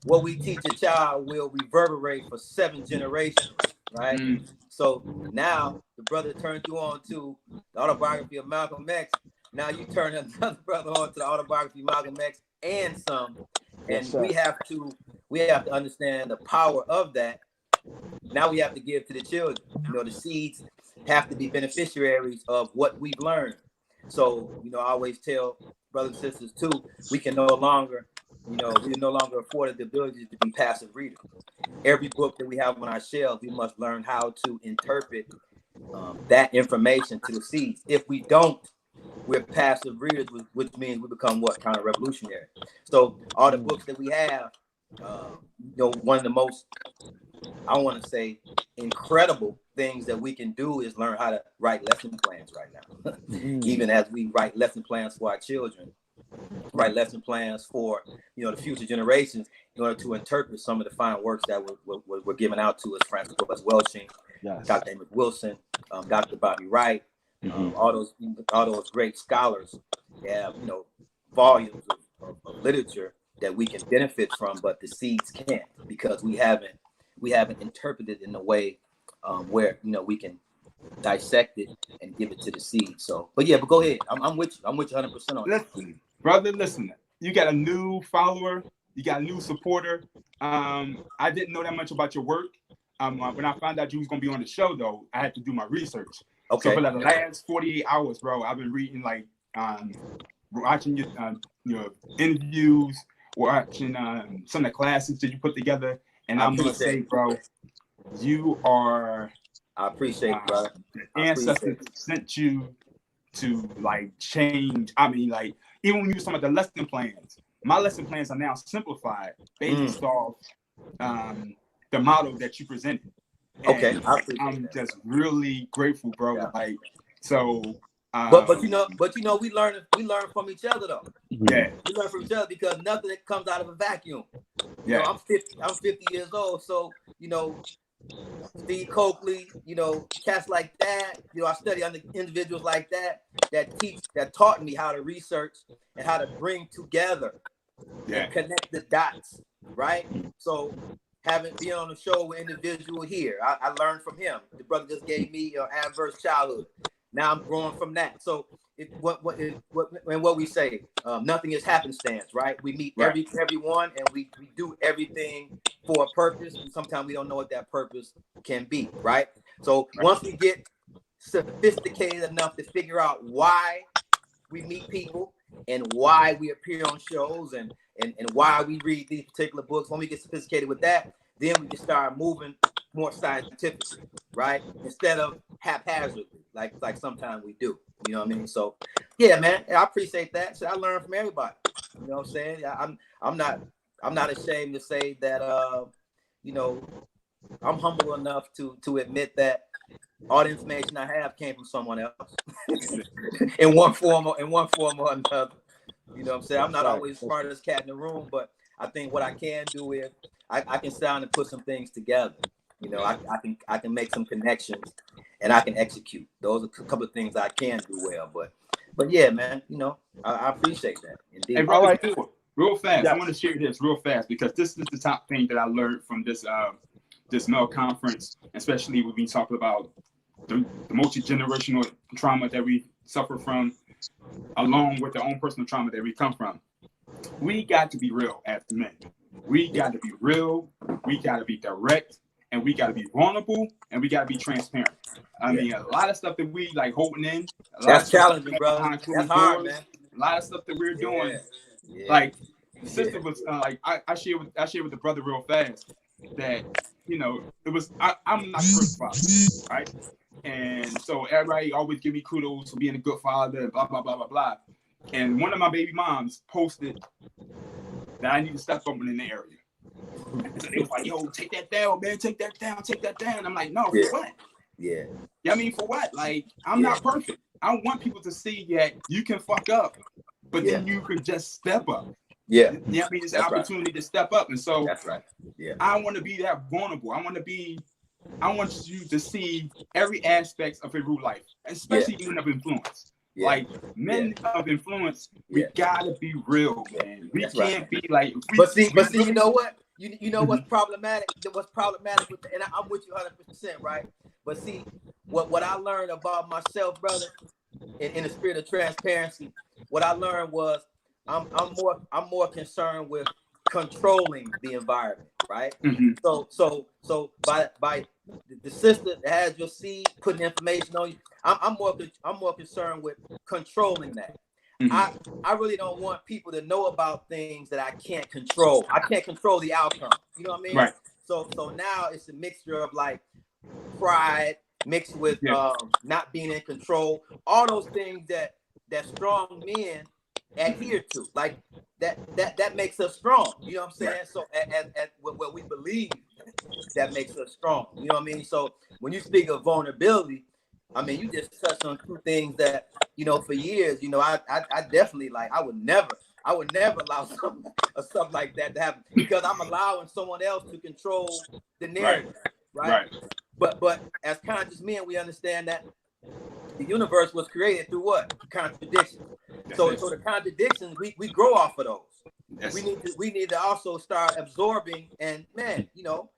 what we teach a child will reverberate for 7 generations, right? So now the brother turned you on to the autobiography of Malcolm X. Now you turn another brother on to the autobiography of Malcolm X and some. And Yes, we have to understand the power of that. Now we have to give to the children. You know, the seeds have to be beneficiaries of what we've learned. So, you know, I always tell brothers and sisters too, we are no longer afforded the ability to be passive readers. Every book that we have on our shelves, we must learn how to interpret that information to the seeds. If we don't, we're passive readers, which means we become what? Kind of revolutionary. So all the books that we have, you know, one of the most, I want to say, incredible things that we can do is learn how to write lesson plans right now. Even as we write lesson plans for our children, write lesson plans for, you know, the future generations in order to interpret some of the fine works that were given out to us, Francis Welching, Yes. Dr. Amos Wilson, Dr. Bobby Wright, all those great scholars have, you know, volumes of literature that we can benefit from, but the seeds can't, because we haven't interpreted in a way where, you know, we can dissect it and give it to the seed. So, but go ahead. I'm with you. I'm with you 100% on that. Listen, brother, listen. you got a new follower, you got a new supporter. I didn't know that much about your work. When I found out you was gonna be on the show, though, I had to do my research. Okay. So for the last 48 hours, bro, I've been reading, like, watching your interviews, watching some of the classes that you put together, and I'm gonna say, bro, you are. I appreciate it, brother. The ancestors sent you to, like, change. I mean, like, even when you were talking about the lesson plans, my lesson plans are now simplified based off the model that you presented. And okay, I'm just really grateful, bro. Yeah. Like, so. But you know, we learn from each other, though. Yeah, we learn from each other because nothing that comes out of a vacuum. You yeah. know, I'm 50 years old, so you know, Steve Coakley, you know, cats like that. You know, I study under individuals like that that taught me how to research and how to bring together and connect the dots, right? So having been on the show with individual here, I learned from him. The brother just gave me an adverse childhood. Now I'm growing from that. So what we say, nothing is happenstance, right? We meet everyone and we do everything for a purpose. And sometimes we don't know what that purpose can be, right? So once we get sophisticated enough to figure out why we meet people and why we appear on shows and why we read these particular books, when we get sophisticated with that, then we can start moving more scientifically, right? Instead of haphazardly, like sometimes we do. You know what I mean? So yeah, man, I appreciate that. So I learn from everybody. You know what I'm saying? I'm not ashamed to say that you know, I'm humble enough to admit that all the information I have came from someone else in one form or another. You know what I'm saying? I'm not always the smartest cat in the room, but I think what I can do is I can sit down and put some things together. You know, I can make some connections and I can execute. Those are a couple of things I can do well. But yeah, man, you know, I appreciate that. Indeed. Hey, brother, real fast. I want to share this real fast because this is the top thing that I learned from this Mel conference, especially when we talk about the multi-generational trauma that we suffer from, along with our own personal trauma that we come from. We got to be real as men. We got to be real. We got to be direct. And we got to be vulnerable, and we got to be transparent. I mean, a lot of stuff that we like holding in. That's challenging, bro. That's hard, man. A lot of stuff that we're doing. Like, the sister was like, I shared with the brother real fast that, you know, it was I'm not the first father, right? And so everybody always give me kudos for being a good father, and blah blah blah blah blah. And one of my baby moms posted that I need to step up in the area. So they was like, yo, take that down, man. Take that down. I'm like, no, for what? Yeah. I mean, for what? Like, I'm not perfect. I want people to see that you can fuck up, but then you can just step up. Yeah. I mean, it's an opportunity to step up. And so that's right. Yeah. I want to be that vulnerable. I want you to see every aspect of a real life, especially men of influence. Yeah. Like men of influence, we gotta be real, man. We can't be like. But see, you know what? You know what's problematic? What's problematic with and I'm with you 100%, right? But see, what I learned about myself, brother, in the spirit of transparency, what I learned was I'm more concerned with controlling the environment, right? Mm-hmm. So by the sister that has your seed, putting information on you, I'm more concerned with controlling that. Mm-hmm. I really don't want people to know about things that I can't control. I can't control the outcome. You know what I mean? Right. So now it's a mixture of like pride mixed with not being in control. All those things that strong men adhere to, like that makes us strong. You know what I'm saying? Right. So at what we believe, that makes us strong. You know what I mean? So when you speak of vulnerability, I mean, you just touched on two things that, you know, for years, you know, I definitely like, I would never allow something like that to happen because I'm allowing someone else to control the narrative, right? But as conscious men, we understand that the universe was created through what? Contradictions. So the contradictions, we grow off of those. Yes. We need to also start absorbing and, man, you know,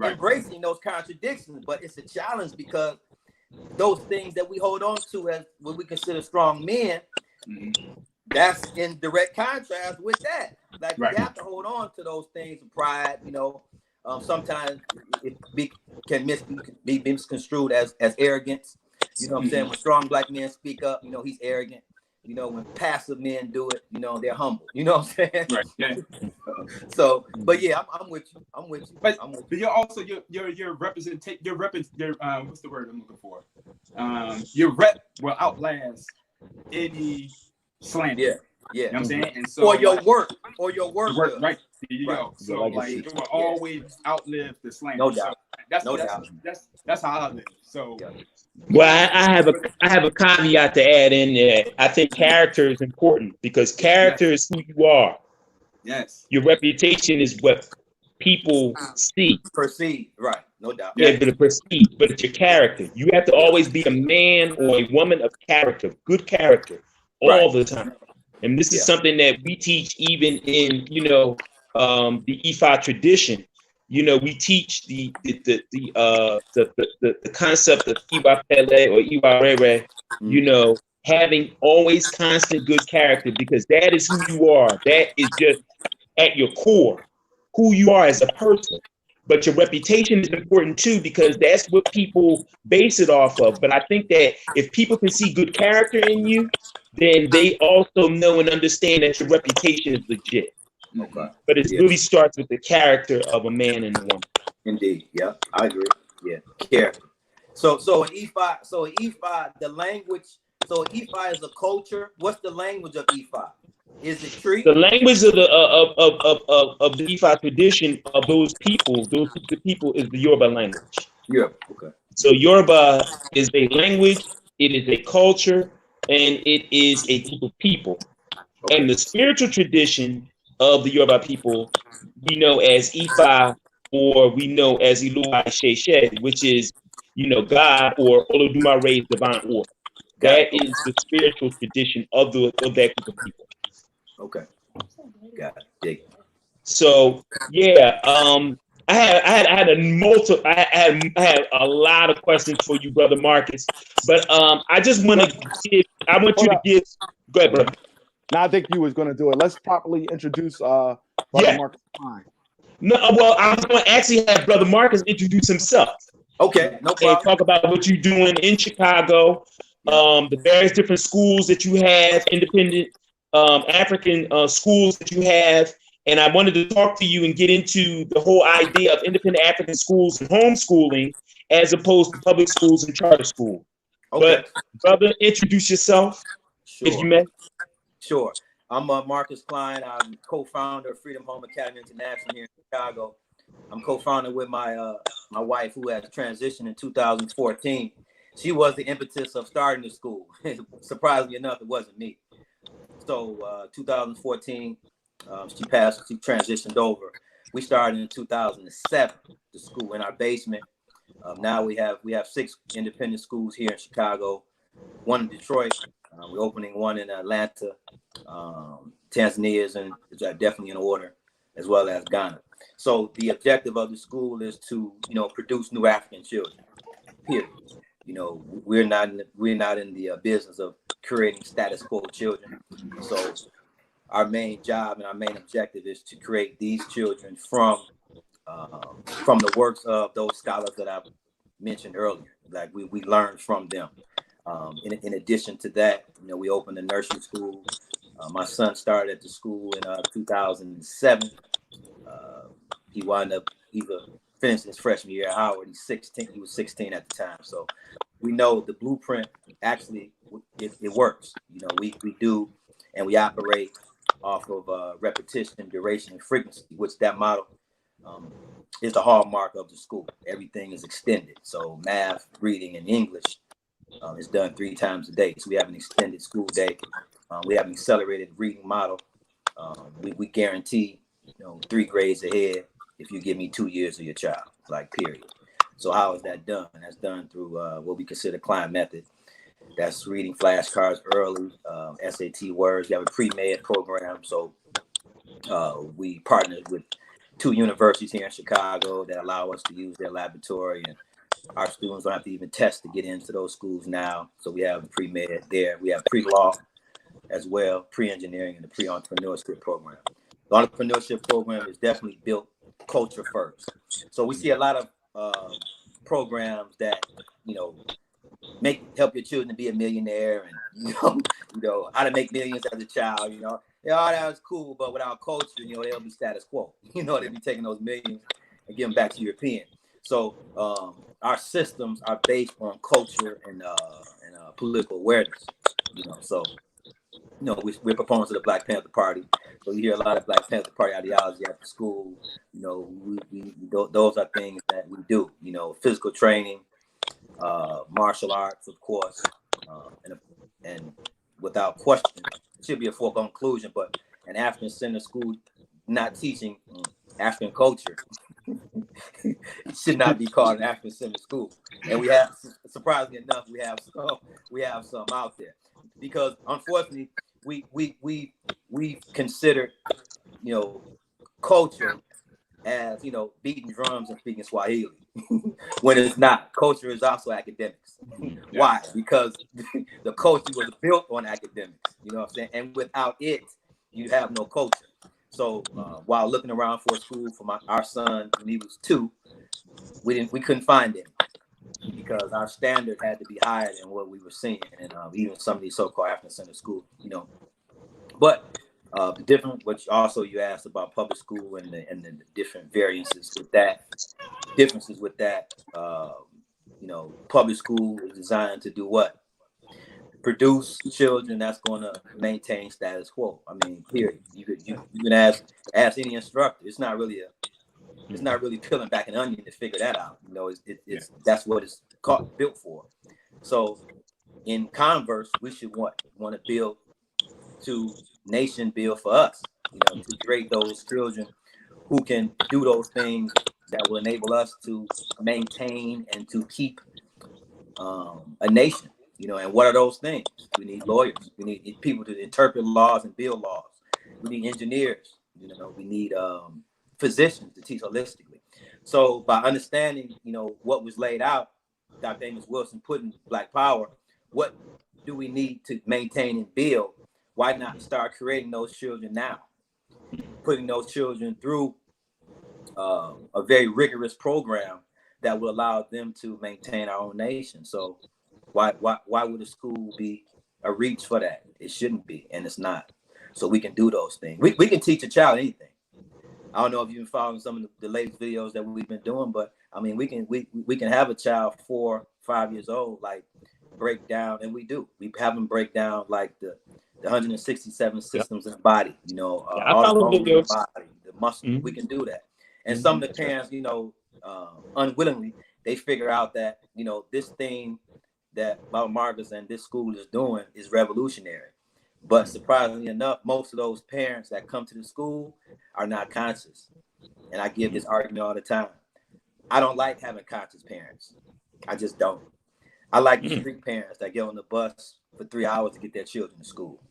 embracing those contradictions. But it's a challenge because those things that we hold on to as what we consider strong men, that's in direct contrast with that. Like Right. we have to hold on to those things of pride, you know. Sometimes it can be misconstrued as arrogance. You know what I'm saying? When strong black men speak up, you know, he's arrogant. You know, when passive men do it, you know, they're humble. You know what I'm saying? Right. Yeah. So, but yeah, I'm with you. But you're also your representation. Your what's the word I'm looking for? Your rep will outlast any slander. Yeah. You know what I'm saying? And so, or your work. Right. There you go. So like it will always outlive the slander. No doubt. That's how I live. So Well, I have a caveat to add in there. I think character is important because character is who you are. Yes. Your reputation is what people see. Perceive, right? No doubt. Yeah, but perceive, but it's your character. You have to always be a man or a woman of character, good character, all the time. And this is something that we teach even in, you know, the Ifa tradition. You know, we teach the concept of Iwa Pele or Iwa Rere, you know, having always constant good character, because that is who you are. That is just at your core, who you are as a person. But your reputation is important too, because that's what people base it off of. But I think that if people can see good character in you, then they also know and understand that your reputation is legit. Okay. But it really starts with the character of a man and a woman. Indeed. Yeah, I agree. Yeah, character. So in Ifa, the language. So Ifa is a culture. What's the language of Ifa? Is it tree? The language of the Ifa tradition of those people is the Yoruba language. Yeah. Okay. So Yoruba is a language, it is a culture, and it is a group of people. Okay. And the spiritual tradition of the Yoruba people, we know as Ifa, or we know as Iluwa Sheshe, which is, you know, God or Olodumare's divine order. That is the spiritual tradition of that group of people. Okay. Got it. So yeah, I had a lot of questions for you, Brother Marcus, but I just want to give. Go ahead, brother. Now I think you was going to do it. Let's properly introduce Brother Marcus Kline. No, well, I was going to actually have Brother Marcus introduce himself. Okay, no problem. And talk about what you're doing in Chicago, the various different schools that you have, independent African schools that you have. And I wanted to talk to you and get into the whole idea of independent African schools and homeschooling as opposed to public schools and charter schools. Okay. But brother, introduce yourself, if you may. Sure. I'm Marcus Kline. I'm co-founder of Freedom Home Academy International here in Chicago. I'm co-founder with my wife, who has transitioned in 2014. She was the impetus of starting the school. Surprisingly enough, it wasn't me. So 2014, she transitioned over. We started in 2007, the school in our basement. Now we have 6 independent schools here in Chicago, 1 in Detroit. We're opening 1 in Atlanta. Tanzania is definitely in order, as well as Ghana. So the objective of the school is to, you know, produce new African children. Period. You know, we're not in the business of creating status quo children. So our main job and our main objective is to create these children from the works of those scholars that I mentioned earlier. Like we learn from them. In addition to that, you know, we opened a nursery school. My son started at the school in 2007. He finished his freshman year at Howard. He's 16. He was 16 at the time. So we know the blueprint actually it works. You know, we do, and we operate off of repetition, duration, and frequency, which that model is the hallmark of the school. Everything is extended. So math, reading, and English is done 3 times a day. So we have an extended school day. We have an accelerated reading model. We guarantee, you know, 3 grades ahead if you give me 2 years of your child, like period. So how is that done? That's done through what we consider Kline method. That's reading flashcards early, SAT words. We have a pre-med program. So we partnered with 2 universities here in Chicago that allow us to use their laboratory, and our students don't have to even test to get into those schools now. So we have pre-med there. We have pre-law as well, pre-engineering and the pre-entrepreneurship program. The entrepreneurship program is definitely built culture first. So we see a lot of programs that, you know, help your children be a millionaire, and you know how to make millions as a child. You know, all that is cool, but without culture, you know, they'll be status quo. You know, they'll be taking those millions and giving back to European. So our systems are based on culture and political awareness. You know, so you know we're proponents of the Black Panther Party. So you hear a lot of Black Panther Party ideology after school. You know, those are things that we do. You know, physical training, martial arts, of course, and without question, it should be a foregone conclusion. But an African Centered school not teaching African culture, it should not be called an African Centered school. And we have, surprisingly enough, we have some out there, because unfortunately we consider, you know, culture as, you know, beating drums and speaking Swahili, when it's not. Culture is also academics. Why? Because the culture was built on academics, you know what I'm saying? And without it, you have no culture. So while looking around for a school for our son when he was 2, we couldn't find it, because our standard had to be higher than what we were seeing, and even some of these so-called African-centered schools, you know. But the different, which also you asked about public school and the different differences with that. You know, public school is designed to do what? Produce children that's going to maintain status quo. I mean, period. You can ask any instructor. It's not really peeling back an onion to figure that out. You know, that's what it's built for. So, in converse, we should want to build to nation build for us. You know, to create those children who can do those things that will enable us to maintain and to keep a nation. You know, and what are those things? We need lawyers. We need people to interpret laws and build laws. We need engineers. You know, we need physicians to teach holistically. So by understanding, you know, what was laid out, Dr. Amos Wilson put in Black Power, what do we need to maintain and build? Why not start creating those children now? Putting those children through a very rigorous program that will allow them to maintain our own nation. So why would a school be a reach for that? It shouldn't be, and it's not. So we can do those things. We can teach a child anything. I don't know if you've been following some of the latest videos that we've been doing, but I mean, we can have a child 4, 5 years old, like break down, and we do. We have them break down like the 167 systems in the body, you know, all the bones in the body, the muscle. Mm-hmm. We can do that. And some of the parents, you know, unwillingly, they figure out that, you know, this thing that Mama Marcus and this school is doing is revolutionary. But surprisingly enough, most of those parents that come to the school are not conscious. And I give this argument all the time. I don't like having conscious parents. I just don't. I like the street parents that get on the bus for 3 hours to get their children to school.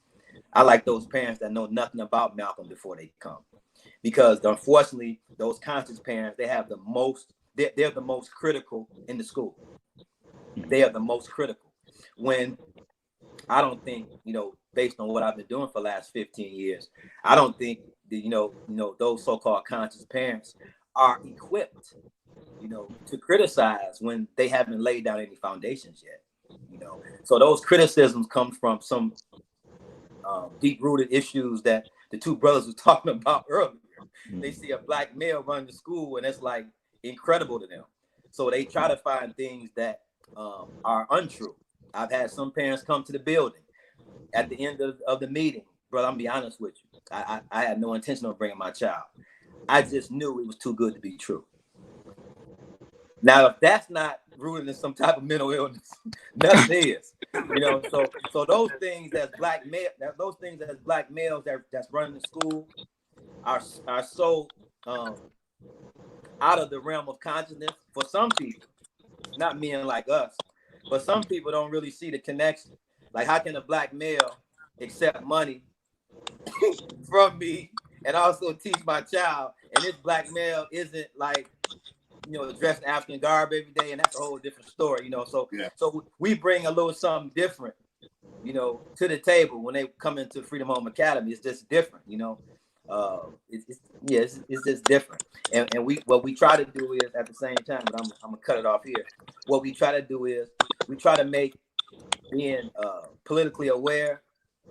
I like those parents that know nothing about Malcolm before they come. Because unfortunately, those conscious parents, they have the most, they're the most critical in the school. They are the most critical. When I don't think, you know, based on what I've been doing for the last 15 years, I don't think that, you know, those so-called conscious parents are equipped, you know, to criticize when they haven't laid down any foundations yet, you know. So those criticisms come from some deep-rooted issues that the two brothers were talking about earlier. They see a black male run the school, and it's like incredible to them. So they try to find things that are untrue. I've had some parents come to the building at the end of the meeting. Brother, I'm gonna be honest with you. I had no intention of bringing my child. I just knew it was too good to be true. Now, if that's not rooted in some type of mental illness, nothing is. You know, so those things as black males that's running the school are so out of the realm of consciousness for some people, not men like us, but some people don't really see the connection. Like, how can a black male accept money from me and also teach my child, and this black male isn't, like, you know, dressed in African garb every day, and that's a whole different story, you know. So we bring a little something different you know, to the table when they come into Freedom Home Academy. It's just different, you know. It's just different. And what we try to do is at the same time, but I'm gonna cut it off here. What we try to do is we try to make being politically aware.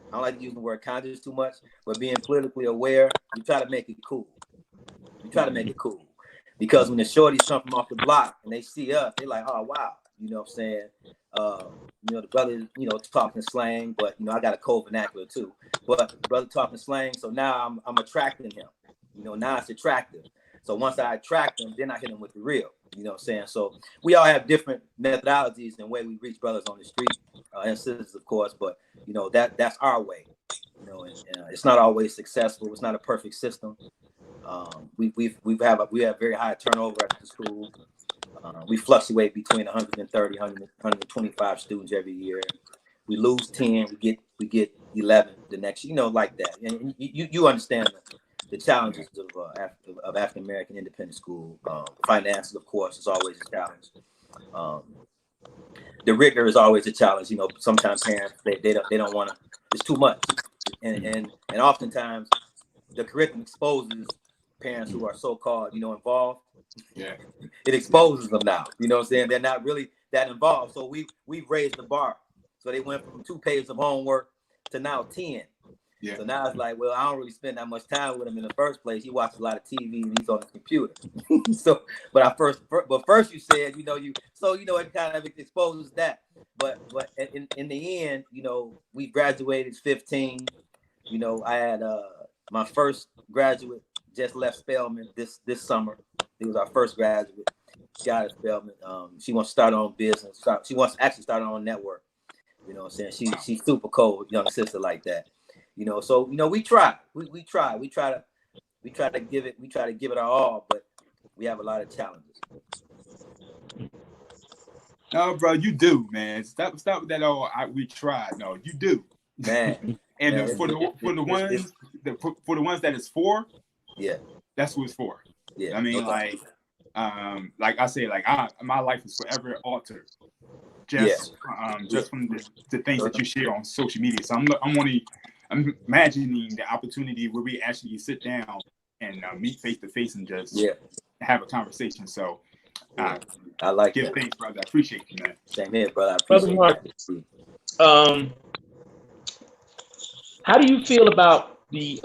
I don't like to use the word conscious too much, but being politically aware, we try to make it cool. We try to make it cool. Because when the shorties come from off the block and they see us, they're like, oh wow, you know what I'm saying? You know, the brother, you know, talking slang, but you know, I got a cold vernacular too. But the brother talking slang, so now I'm attracting him. You know, now it's attractive. So once I attract him, then I hit him with the real. You know what I'm saying? So we all have different methodologies and way we reach brothers on the street and sisters, of course. But you know, that's our way. You know, and it's not always successful. It's not a perfect system. We have very high turnover at the school. We fluctuate between 130, 125 students every year. We lose 10, we get 11 the next, you know, like that. And you understand the challenges of African American independent school. Finances, of course, is always a challenge. The rigor is always a challenge. You know, sometimes parents they don't want to. It's too much, and oftentimes the curriculum exposes parents who are so-called, you know, involved. Yeah, it exposes them now. You know what I'm saying? They're not really that involved. So we've raised the bar. So they went from 2 pages of homework to now 10. Yeah. So now it's like, well, I don't really spend that much time with him in the first place. He watches a lot of TV and he's on his computer. So, but first you said, you know, it kind of exposes that. But in the end, you know, we graduated 15. You know, I had my first graduate just left Spelman this summer. He was our first graduate. She got at Spelman. She wants to start her own business. She wants to actually start her own network. You know what I'm saying? She's super cold, young sister like that. You know, so you know, we try to give it our all, but we have a lot of challenges. No, bro, you do, man. Stop with that. Oh, we tried. No, you do, man. And man, for the ones that it's for, yeah, that's what it's for. Yeah, I mean, like I say, like my life is forever altered. Just from the things that you share on social media. So I'm imagining the opportunity where we actually sit down and meet face to face and just have a conversation. So I like give thanks, brother. I appreciate you, man. Same here, brother. I appreciate that. How do you feel about the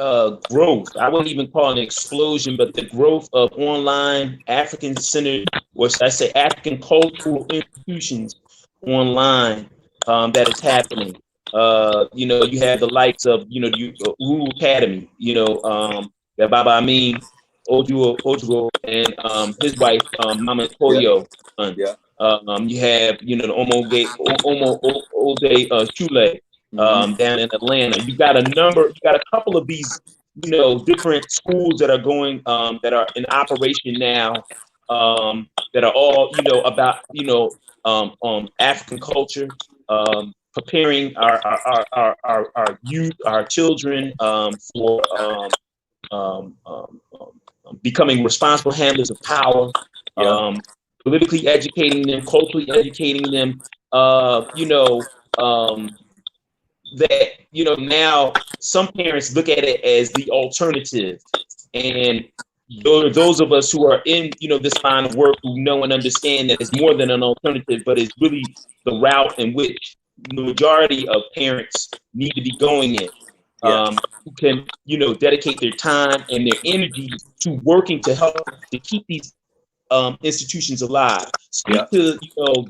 growth? I wouldn't even call it an explosion, but the growth of online African centered, or should I say African cultural institutions online that is happening. You know, you have the likes of, you know, the Rural Academy, you know, that Baba Amin Ojuo and his wife, Mama Koyo. You have, you know, the Omo Shule down in Atlanta. You got a couple of these, you know, different schools that are going, that are in operation now, that are all, you know, about, you know, African culture, preparing our youth, our children, for becoming responsible handlers of power, politically educating them, culturally educating them, you know, that, you know, now some parents look at it as the alternative, and those of us who are in, you know, this line of work, who know and understand that it's more than an alternative, but it's really the route in which the majority of parents need to be going in, who can, you know, dedicate their time and their energy to working to help to keep these institutions alive. Speak to, you know,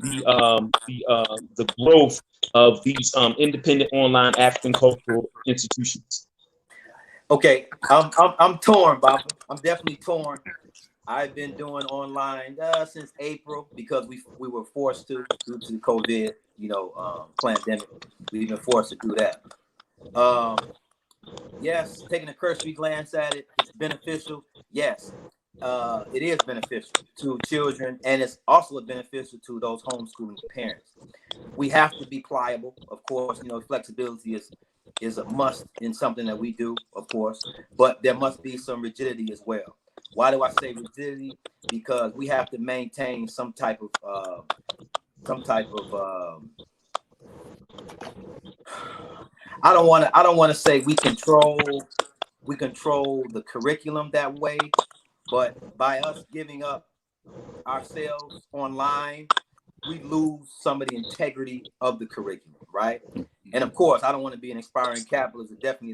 the growth of these independent online African cultural institutions. Okay, I'm torn, Bob. I'm definitely torn. I've been doing online since April because we were forced to due to the COVID, you know, pandemic. We've been forced to do that. Yes, taking a cursory glance at it, it's beneficial. Yes, it is beneficial to children, and it's also beneficial to those homeschooling parents. We have to be pliable, of course. You know, flexibility is a must in something that we do, of course, but there must be some rigidity as well. Why do I say rigidity? Because we have to maintain some type of I don't want to say we control the curriculum that way, but by us giving up ourselves online, we lose some of the integrity of the curriculum, right? And of course, I don't want to be an aspiring capitalist, or definitely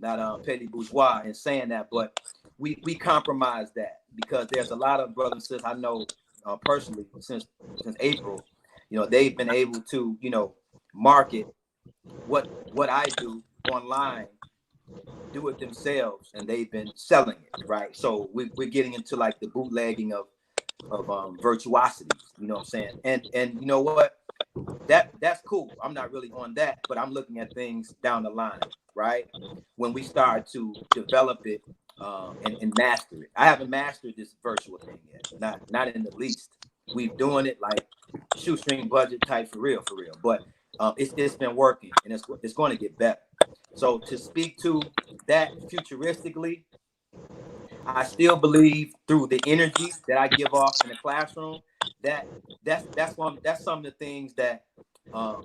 not petty bourgeois in saying that, but we compromise that because there's a lot of brothers and sisters I know personally since April, they've been able to, market what I do online, do it themselves, and they've been selling it, right? So we're getting into like the bootlegging of virtuosity, you know what I'm saying? And you know what? That's cool. I'm not really on that, but I'm looking at things down the line, right? When we start to develop it and master it. I haven't mastered this virtual thing yet, not in the least. We've doing it like shoestring budget type for real. But it's been working, and it's going to get better. So to speak to that futuristically, I still believe through the energy that I give off in the classroom, that's some of the things that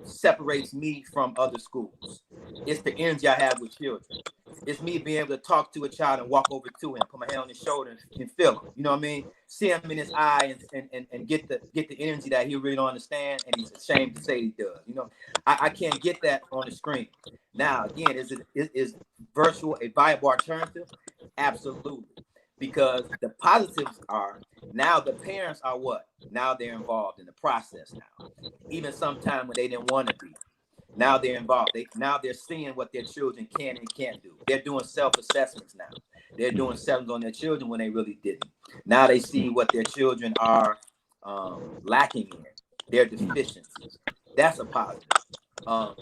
separates me from other schools. It's the energy I have with children. It's me being able to talk to a child and walk over to him, put my hand on his shoulder and feel him. You know what I mean? See him in his eye and get the energy that he really don't understand, and he's ashamed to say he does. I can't get that on the screen. Now, again, is virtual a viable alternative? Absolutely. Because the positives are now the parents are what? Now they're involved in the process now. Even sometime when they didn't want to be. Now they're involved. Now they're seeing what their children can and can't do. They're doing self-assessments now. They're doing assessments on their children when they really didn't. Now they see what their children are lacking in, their deficiencies. That's a positive. I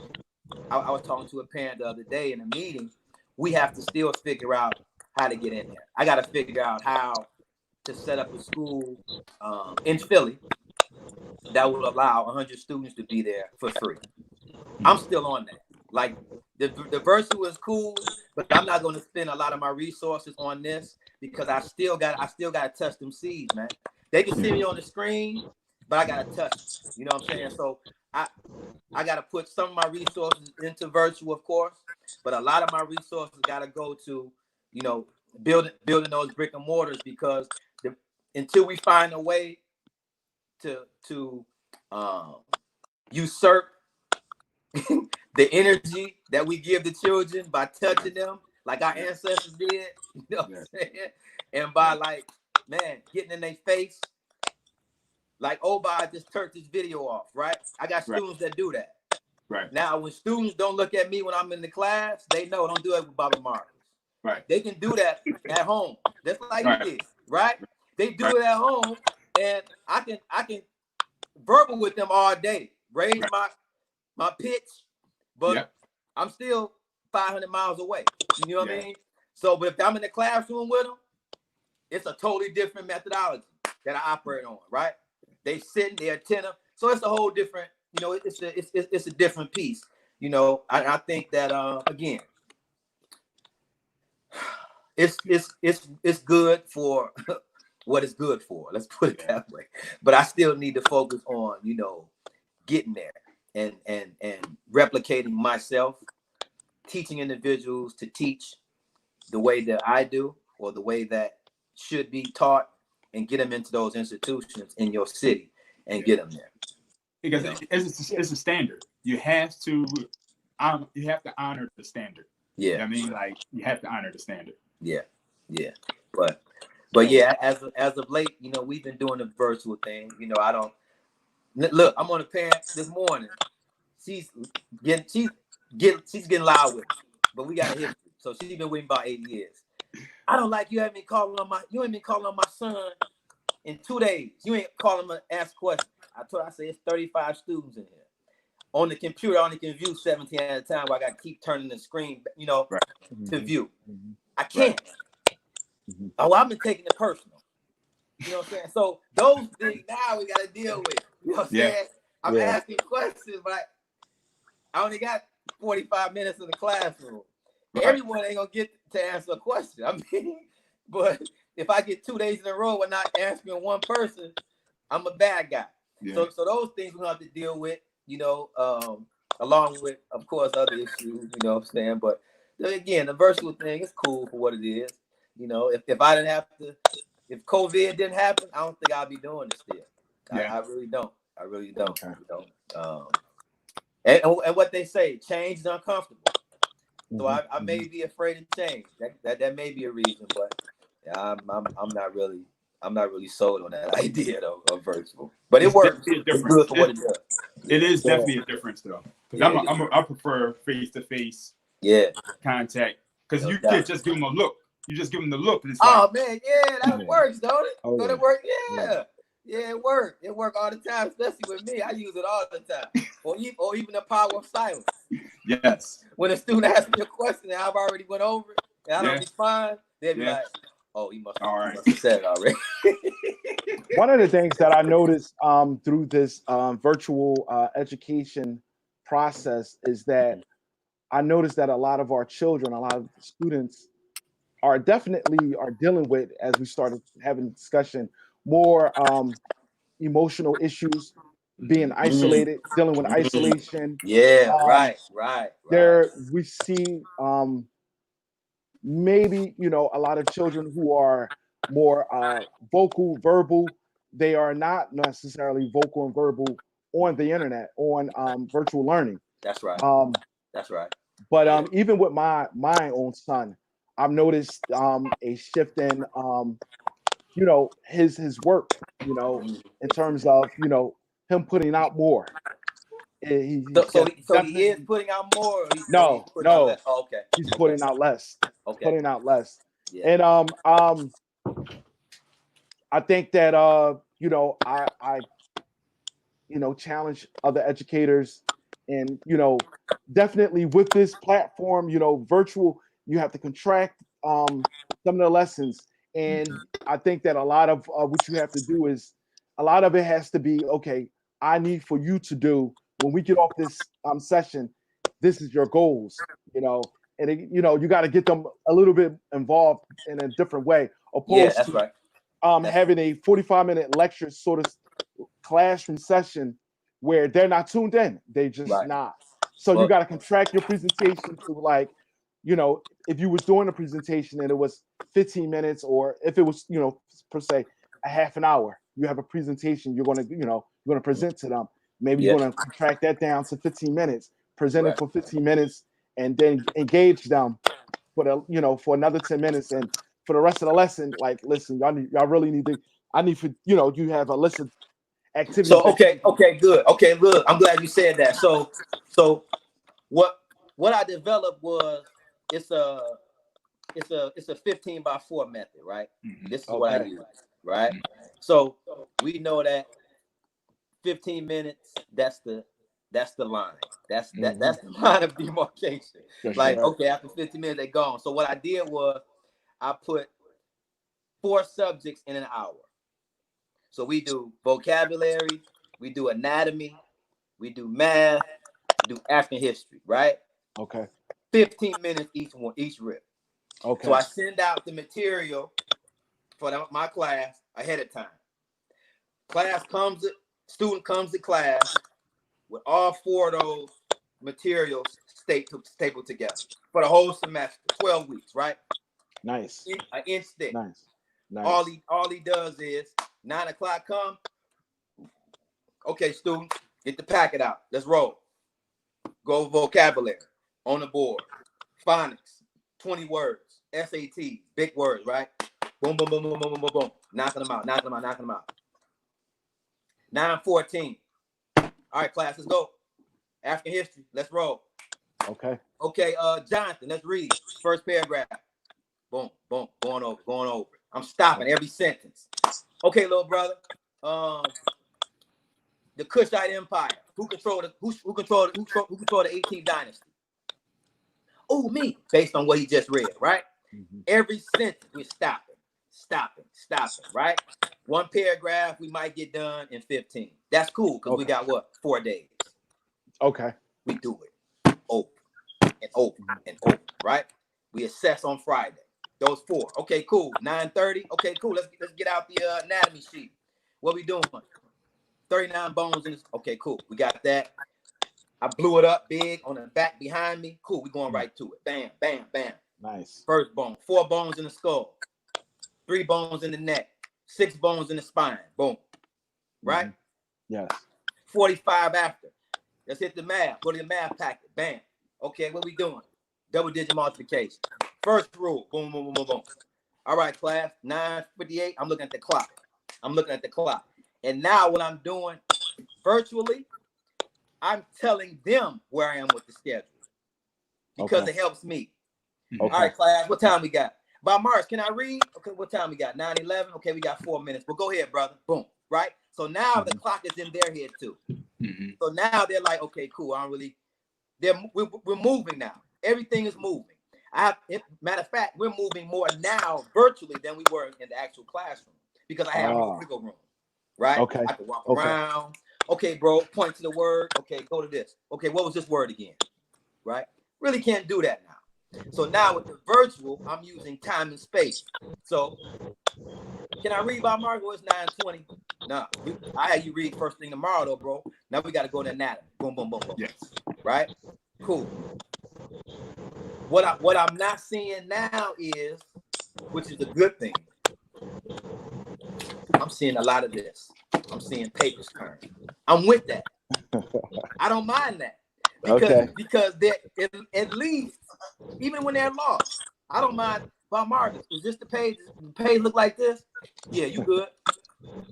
was talking to a parent the other day in a meeting. We have to still figure out how to get in there. I got to figure out how to set up a school in Philly that will allow 100 students to be there for free. I'm still on that. Like the virtual is cool, but I'm not going to spend a lot of my resources on this because I still got to touch them seeds, man. They can see me on the screen, but I got to touch them. You know what I'm saying? So I got to put some of my resources into virtual, of course, but a lot of my resources got to go to building those brick and mortars because until we find a way to usurp the energy that we give the children by touching them like our ancestors did, you know what I'm saying? And by getting in their face. Like Oba just turned this video off, right? I got students that do that. Right. Now, when students don't look at me when I'm in the class, they know don't do it with Baba Marcus. Right. They can do that at home, just like you did, right? They do it at home, and I can verbal with them all day, raise my pitch, but I'm still 500 miles away. You know what I mean? So, but if I'm in the classroom with them, it's a totally different methodology that I operate on, right? They sit, they're attentive, so it's a whole different. It's a different piece. I think that again, it's good for what it's good for. Let's put it that way. But I still need to focus on getting there and replicating myself, teaching individuals to teach the way that I do or the way that should be taught, and get them into those institutions in your city and get them there. Because it's a standard. You have to honor the standard. Yeah. You know what I mean, like you have to honor the standard. Yeah. But yeah, as of late, we've been doing the virtual thing. I don't look. I'm on a parent this morning. She's getting loud with me, but we got a history. So she's been waiting about 8 years. I don't like you ain't been calling on my son in 2 days. You ain't calling him to ask questions. I say it's 35 students in here. On the computer, I only can view 17 at a time. Where I got to keep turning the screen, to view. I can't. Oh, I've been taking it personal. You know what I'm saying? So those things now we got to deal with. You know what I'm saying? I'm asking questions, but I only got 45 minutes in the classroom. Everyone ain't gonna get to answer a question. I mean, but if I get 2 days in a row and not answering one person, I'm a bad guy. So those things we have to deal with. along with, of course, other issues, you know what I'm saying? But again, the virtual thing is cool for what it is. You know, if I didn't have to, if COVID didn't happen, I don't think I'd be doing this still. Yeah. I really don't. I really don't. Okay. You know? And what they say, change is uncomfortable. So I may be afraid of change. That may be a reason, but yeah, I'm not really sold on that idea though, of virtual. But it works. It's good for what it does. It is definitely a difference though. Because I prefer face-to-face contact. Because you can't just give them a look. You just give them the look. And it's like, man, yeah, that works, don't it? Oh, it work? Yeah. Yeah, it worked. It worked all the time, especially with me. I use it all the time. Or even the power of silence. Yes. When a student asks me a question and I've already went over it and I don't respond, they'll be like, "Oh, you must have said it already." One of the things that I noticed through this virtual education process is that I noticed that a lot of our children, a lot of students are dealing with, as we started having discussion, more emotional issues, being isolated, dealing with isolation. Yeah, right. There we see maybe, you know, a lot of children who are more vocal, verbal. They are not necessarily vocal and verbal on the internet, on virtual learning. That's right. That's right. But even with my own son, I've noticed a shift in you know, his work, you know, in terms of, you know, him putting out more. So he is putting out more. Or he's no, out less? Oh, okay. He's putting out less. Okay. Putting out less. Yeah. And I think that you know, I you know, challenge other educators, and you know, definitely with this platform, you know, virtual, you have to contract some of the lessons. And I think that a lot of what you have to do is, a lot of it has to be, okay, I need for you to do, when we get off this session, this is your goals, you know, and you know, you got to get them a little bit involved in a different way, opposed that's to right. Having a 45-minute lecture sort of classroom session where they're not tuned in. They just not. So you got to contract your presentation to, like, you know, if you was doing a presentation and it was 15 minutes, or if it was, you know, per se a half an hour, you have a presentation you're going to, you know, you're going to present to them. Maybe you're going to contract that down to 15 minutes, present it for 15 minutes, and then engage them for the, you know, for another 10 minutes. And for the rest of the lesson, like, listen, y'all really need to, I need for, you know, you have a list of activities. So okay, good. Okay, look, I'm glad you said that. So what I developed was it's a 15x4 method, right? This is what I use, right? So we know that 15 minutes, that's the line. That's the line of demarcation. Like, okay, after 15 minutes, they're gone. So what I did was I put 4 subjects in an hour. So we do vocabulary, we do anatomy, we do math, we do African history, right? Okay. 15 minutes each rip. Okay. So I send out the material for my class ahead of time. Student comes to class with all 4 of those materials stapled together for the whole semester, 12 weeks, right? Nice. An inch thick. Nice. All he does is 9 o'clock come. Okay, students, get the packet out. Let's roll. Go vocabulary on the board. Phonics, 20 words. SATs, big words, right? Boom, boom, boom, boom, boom, boom, boom, boom. Knocking them out. 9:14. All right, class, let's go. African history, let's roll. Okay, Jonathan, let's read. First paragraph. Boom, boom, going over. I'm stopping every sentence. Okay, little brother. The Kushite Empire. Who controlled the 18th dynasty? Oh, me. Based on what he just read, right? Every sentence we're stopping, right? One paragraph we might get done in 15. That's cool because we got 4 days. Okay. We do it over and over and over, right? We assess on Friday. Those 4. Okay, cool. 9:30. Okay, cool. Let's get out the anatomy sheet. What we doing? 39 bones in this. Okay, cool. We got that. I blew it up big on the back behind me. Cool, we going right to it. Bam, bam, bam. Nice. First bone, 4 bones in the skull, 3 bones in the neck, 6 bones in the spine. Boom. Right? Yes. 45 after. Let's hit the math. Go to the math packet. Bam. Okay, what we doing? Double digit multiplication. First rule. Boom, boom, boom, boom, boom. All right, class. 9:58. I'm looking at the clock. And now what I'm doing virtually, I'm telling them where I am with the schedule because it helps me. Okay. All right, class. What time we got? By Mars, can I read? Okay, what time we got? 9:11. Okay, we got 4 minutes. Well, go ahead, brother. Boom. Right? So now the clock is in their head too. So now they're like, okay, cool. I don't really. We're moving now. Everything is moving. Matter of fact, we're moving more now virtually than we were in the actual classroom because I have more wiggle room. Right? Okay. I can walk around. Okay, bro. Point to the word. Okay, go to this. Okay, what was this word again? Right? Really can't do that now. So now with the virtual, I'm using time and space. So can I read by Margot? It's 9:20. Nah, I had you read first thing tomorrow though, bro. Now we got to go to anatomy. Boom, boom, boom, boom. Yes. Right? Cool. What I'm not seeing now is, which is a good thing, I'm seeing a lot of this. I'm seeing papers turn. I'm with that. I don't mind that. Because they're at least, even when they're lost, I don't mind. Bob Marcus, is this the page? Does the page look like this? Yeah, you good.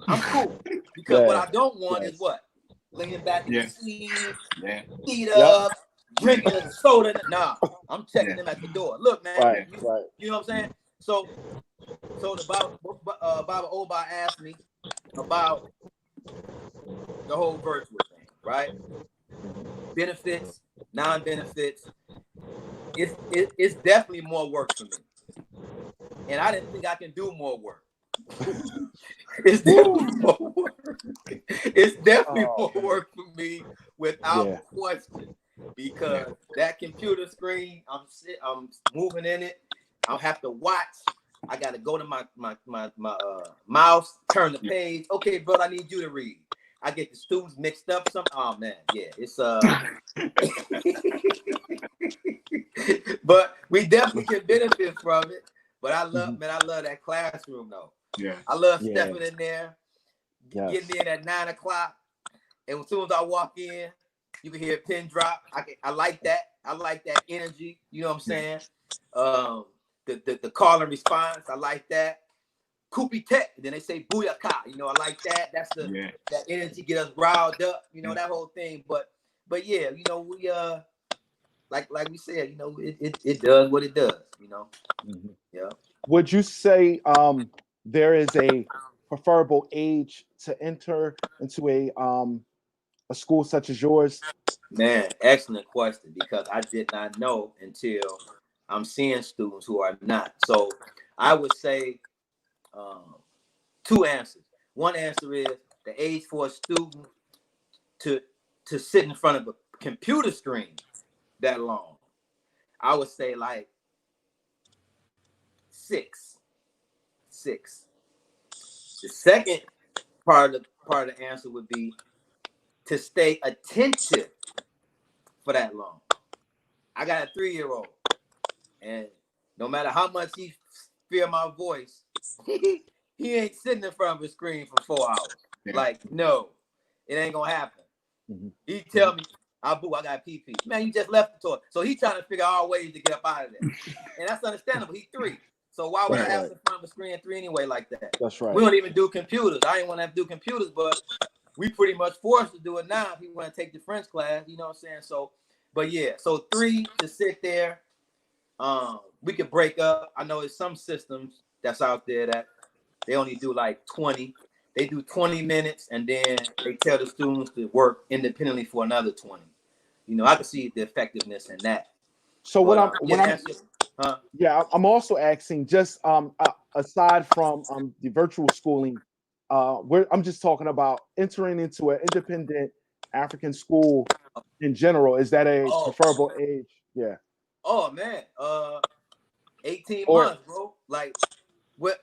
I'm cool. Because what I don't want is what? Leaning back in the seat, feet up, drinking a soda. Nah, I'm checking them at the door. Look, man, you know what I'm saying? So the Baba Oba asked me about the whole virtual thing, right? Benefits, non-benefits. It's definitely more work for me. And I didn't think I can do more work. It's definitely more work. It's definitely more work for me without question. Because that computer screen, I'm moving in it. I'll have to watch. I got to go to my mouse, turn the page. Okay, brother, I need you to read. I get the students mixed up. Oh man, yeah, it's but we definitely can benefit from it. But I love that classroom though. Yeah, I love stepping in there, getting in at 9 o'clock, and as soon as I walk in, you can hear a pin drop. I like that. I like that energy. You know what I'm saying? The call and response. I like that. Kupi tech. Then they say booyaka. You know, I like that. That's that energy get us riled up. You know, that whole thing. But yeah, you know, we like we said, you know, it does what it does. You know. Yeah. Would you say there is a preferable age to enter into a school such as yours? Man, excellent question, because I did not know until I'm seeing students who are not. So I would say 2 answers. One answer is the age for a student to sit in front of a computer screen that long. I would say like 6. The second part of the answer would be to stay attentive for that long. I got a 3-year-old, and no matter how much he fear my voice, he ain't sitting in front of a screen for 4 hours. Like, no, it ain't gonna happen. He tell me, Abu, I got PP. Man, you just left the toy. So he's trying to figure out ways to get up out of there. And that's understandable. He's 3. So why would I have in front of a screen at 3 anyway like that? That's right. We don't even do computers. I didn't want to have to do computers, but we pretty much forced to do it now if you want to take the French class, you know what I'm saying? So, but yeah, so 3 to sit there. We could break up. I know there's some systems that's out there that they only do like 20. They do 20 minutes and then they tell the students to work independently for another 20. You know, I can see the effectiveness in that. So I'm also asking, just aside from the virtual schooling, I'm just talking about entering into an independent African school in general. Is that a preferable age? Yeah. Oh man, 18 months, bro. Like where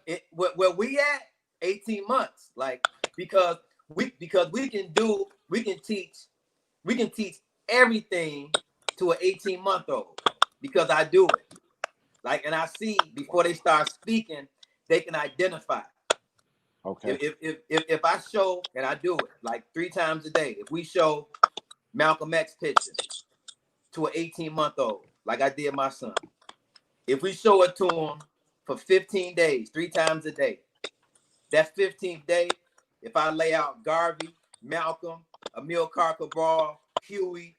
we at? 18 months. Like because we can teach everything to an 18-month-old because I do it. Like, and I see before they start speaking, they can identify. Okay. If I show, and I do it like 3 times a day, if we show Malcolm X picture to an 18-month-old, like I did my son, if we show it to him for 15 days, 3 times a day, that 15th day, if I lay out Garvey, Malcolm, Amilcar Cabral, Huey,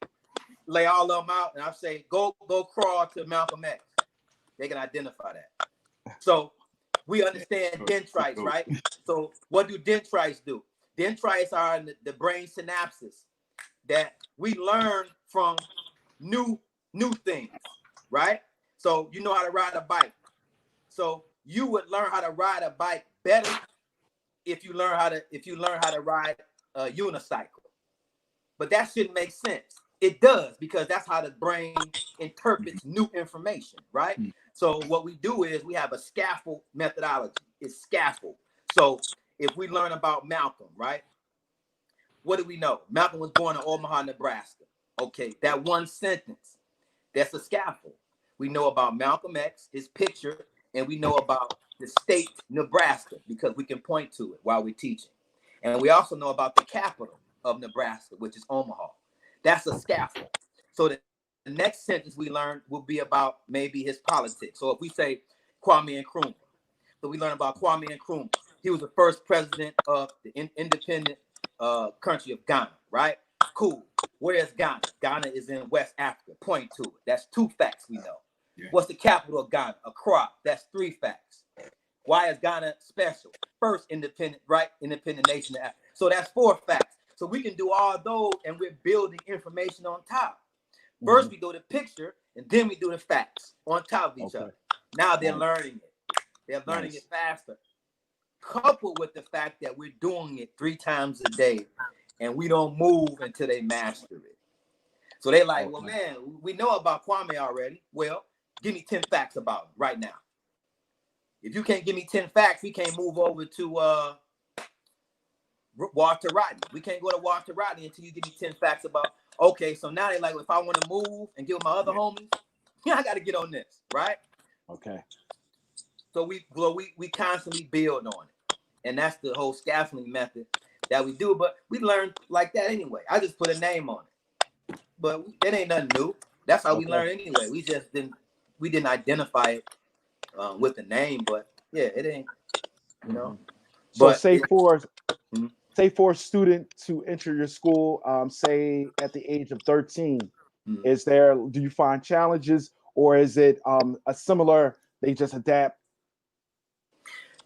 lay all of them out, and I say, go crawl to Malcolm X, they can identify that. So we understand dendrites, right? So what do dendrites do? Dendrites are the brain synapses that we learn from new things, right? So you know how to ride a bike. So you would learn how to ride a bike better if you learn how to ride a unicycle. But that shouldn't make sense. It does, because that's how the brain interprets new information, right? So what we do is we have a scaffold methodology. It's scaffold. So if we learn about Malcolm, right? What do we know? Malcolm was born in Omaha, Nebraska. Okay, that one sentence, that's a scaffold. We know about Malcolm X, his picture, and we know about the state, Nebraska, because we can point to it while we're teaching. And we also know about the capital of Nebraska, which is Omaha. That's a scaffold. So the next sentence we learn will be about maybe his politics. So if we say Kwame Nkrumah, so we learn about Kwame Nkrumah. He was the first president of the independent country of Ghana, right? Cool. Where is Ghana? Ghana is in West Africa. Point to it. That's 2 facts we know. Yeah. What's the capital of Ghana? Accra. That's 3 facts. Why is Ghana special? First independent, right? Independent nation of Africa. So that's 4 facts. So we can do all those, and we're building information on top. First, we do the picture, and then we do the facts on top of each other. Now they're learning it. They're learning it faster. Coupled with the fact that we're doing it 3 times a day, and we don't move until they master it. So they're like, well, man, we know about Kwame already. Well, give me 10 facts about him right now. If you can't give me 10 facts, we can't move over to Walter Rodney. We can't go to Walter Rodney until you give me 10 facts about, okay, so now they're like, if I want to move and give my other homies, I got to get on this, right? Okay. So we constantly build on it. And that's the whole scaffolding method that we do. But we learn like that anyway. I just put a name on it. But that ain't nothing new. That's how we learn anyway. We just didn't identify it with the name, but yeah, it ain't, you know. So say for a student to enter your school, say at the age of 13, do you find challenges, or is it a similar, they just adapt?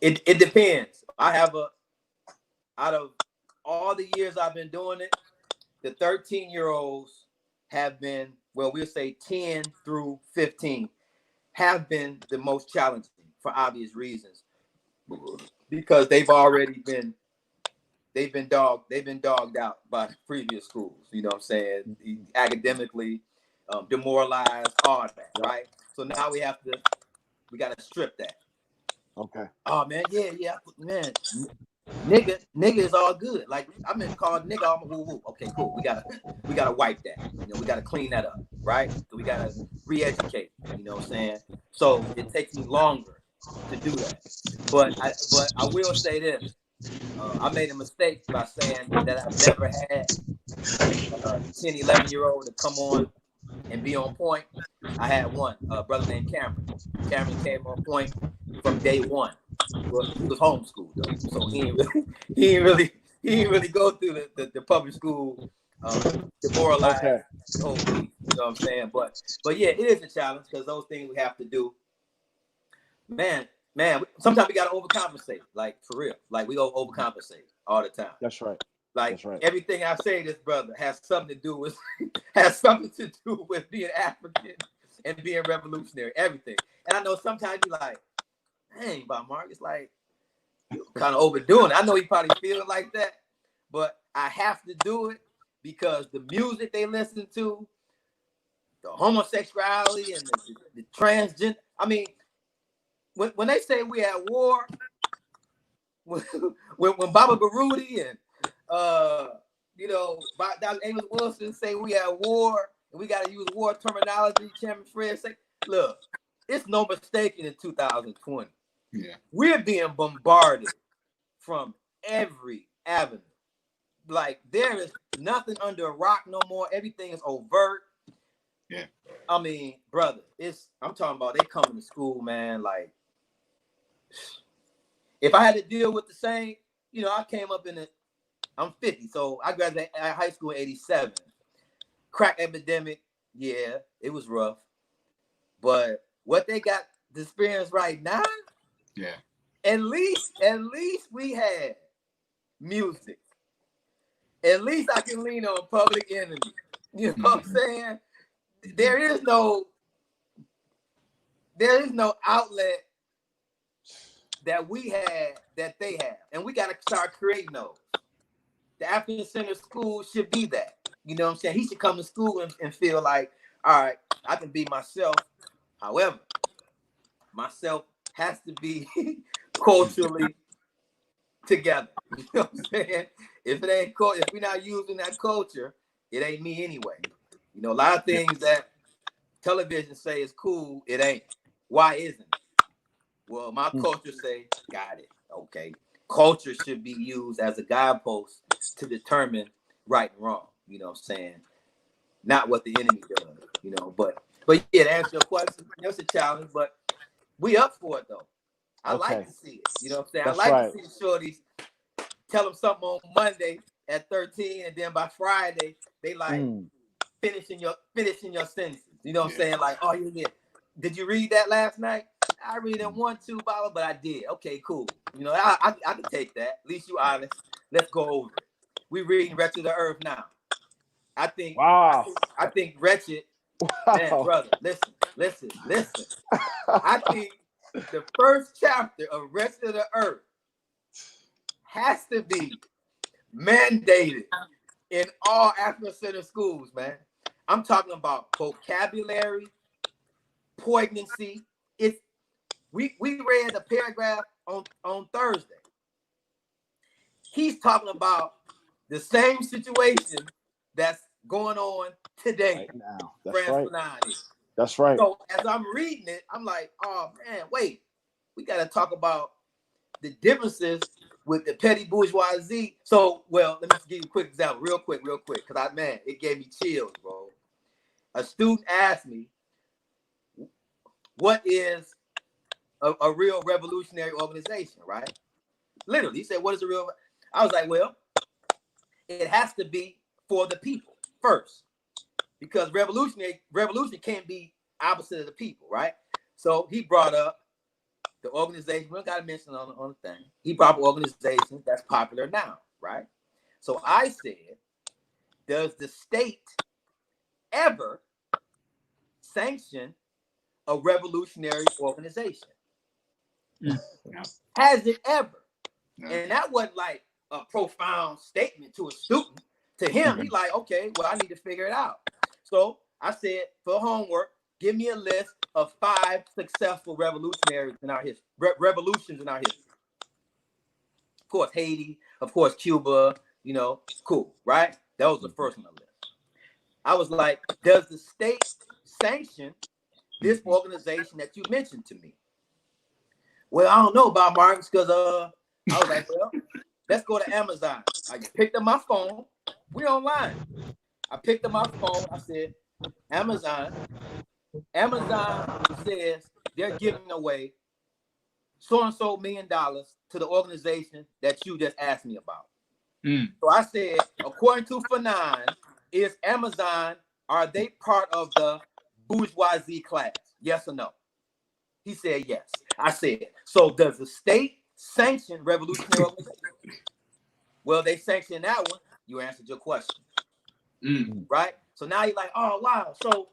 It depends. Out of all the years I've been doing it, the 13-year-olds have been, well, we'll say 10 through 15 have been the most challenging for obvious reasons, because they've been dogged out by the previous schools, you know what I'm saying? Academically, demoralized, all that, right? So now we got to strip that. Okay. Oh man, yeah, man. Nigga is all good. Like, I've been called nigga all my woo. Okay, cool. We gotta wipe that. You know, we gotta clean that up, right? So we gotta re-educate. You know what I'm saying? So it takes me longer to do that. But I will say this. I made a mistake by saying that I've never had a 10, 11-year-old to come on and be on point. I had one, a brother named Cameron. Cameron came on point from day one. Well, he was homeschooled though, so he didn't really go through the public school demoralized whole piece, you know what I'm saying? But yeah, it is a challenge, because those things we have to do. Man, sometimes we gotta overcompensate, like for real. Like we go overcompensate all the time. That's right. Like That's right. Everything I say, this brother has something to do with being African and being revolutionary. Everything. And I know sometimes you're like, dang, Bob Mark, it's like you're kind of overdoing it. I know he probably feels like that, but I have to do it because the music they listen to, the homosexuality and the transgender. I mean, when they say we at war, when Baba Baruti and you know, by Dr. Amos Wilson say we at war and we got to use war terminology. Chairman Fred say, look, it's no mistaking in 2020. Yeah. We're being bombarded from every avenue. Like there is nothing under a rock no more. Everything is overt. Yeah. I mean, brother, I'm talking about they coming to school, man. Like, if I had to deal with the same, you know, I came up I'm 50, so I graduated high school in 87. Crack epidemic, yeah, it was rough. But what they got to experience right now, yeah, at least we had music. At least I can lean on Public Enemy. You know what I'm saying? There is no outlet that we had that they have, and we got to start creating those. The Afrikan Centered school should be that. You know what I'm saying? He should come to school and feel like, all right, I can be myself. However, myself has to be culturally together. You know what I'm saying? If we're not using that culture, it ain't me anyway. You know, a lot of things that television say is cool, it ain't. Why isn't it? Well, my culture say, got it. Okay. Culture should be used as a guidepost to determine right and wrong. You know what I'm saying? Not what the enemy does, you know. But yeah, to answer your question, it's a challenge, but we up for it though. I like to see it. You know what I'm saying? That's I like right. to see the shorties tell them something on Monday at 13, and then by Friday they like finishing your sentences. You know what I'm saying? Like, oh yeah. Did you read that last night? I read it 1, 2, but I did. Okay, cool. You know, I can take that. At least you honest. Let's go over it. We reading Wretched of the Earth now. I think. Wow. I think Wretched. Wow. Man, brother, listen. I think the first chapter of Wretched of the Earth has to be mandated in all Afrikan Centered schools, man. I'm talking about vocabulary, poignancy. We read a paragraph on Thursday. He's talking about the same situation that's going on today. Right now. That's right. Is. That's right. So as I'm reading it, I'm like, oh man, wait. We got to talk about the differences with the petty bourgeoisie. So, well, let me give you a quick example, real quick, because it gave me chills, bro. A student asked me, what is a real revolutionary organization, right? Literally, he said, what is a real? I was like, well, it has to be for the people first, because revolution can't be opposite of the people, right? So he brought up the organization. We don't got to mention on the thing. He brought up an organization that's popular now, right? So I said, does the state ever sanction a revolutionary organization? No. Has it ever? No. And that wasn't like a profound statement to a student. To him, he's like, okay, well, I need to figure it out. So I said, for homework, give me a list of 5 successful revolutionaries in our history, revolutions in our history. Of course, Haiti, of course, Cuba, you know, cool, right? That was the first one on the list. I was like, does the state sanction this organization that you mentioned to me? Well, I don't know about Marcus, because I was like, well, let's go to Amazon. I picked up my phone. We online. I picked up my phone. I said, Amazon. Amazon says they're giving away so-and-so $1 million to the organization that you just asked me about. So I said, according to Fanon, is Amazon, are they part of the bourgeoisie class? Yes or no? He said yes. I said, so does the state sanction revolutionary organizations? Well, they sanction that one. You answered your question. Right? So now you're like, oh, wow. So,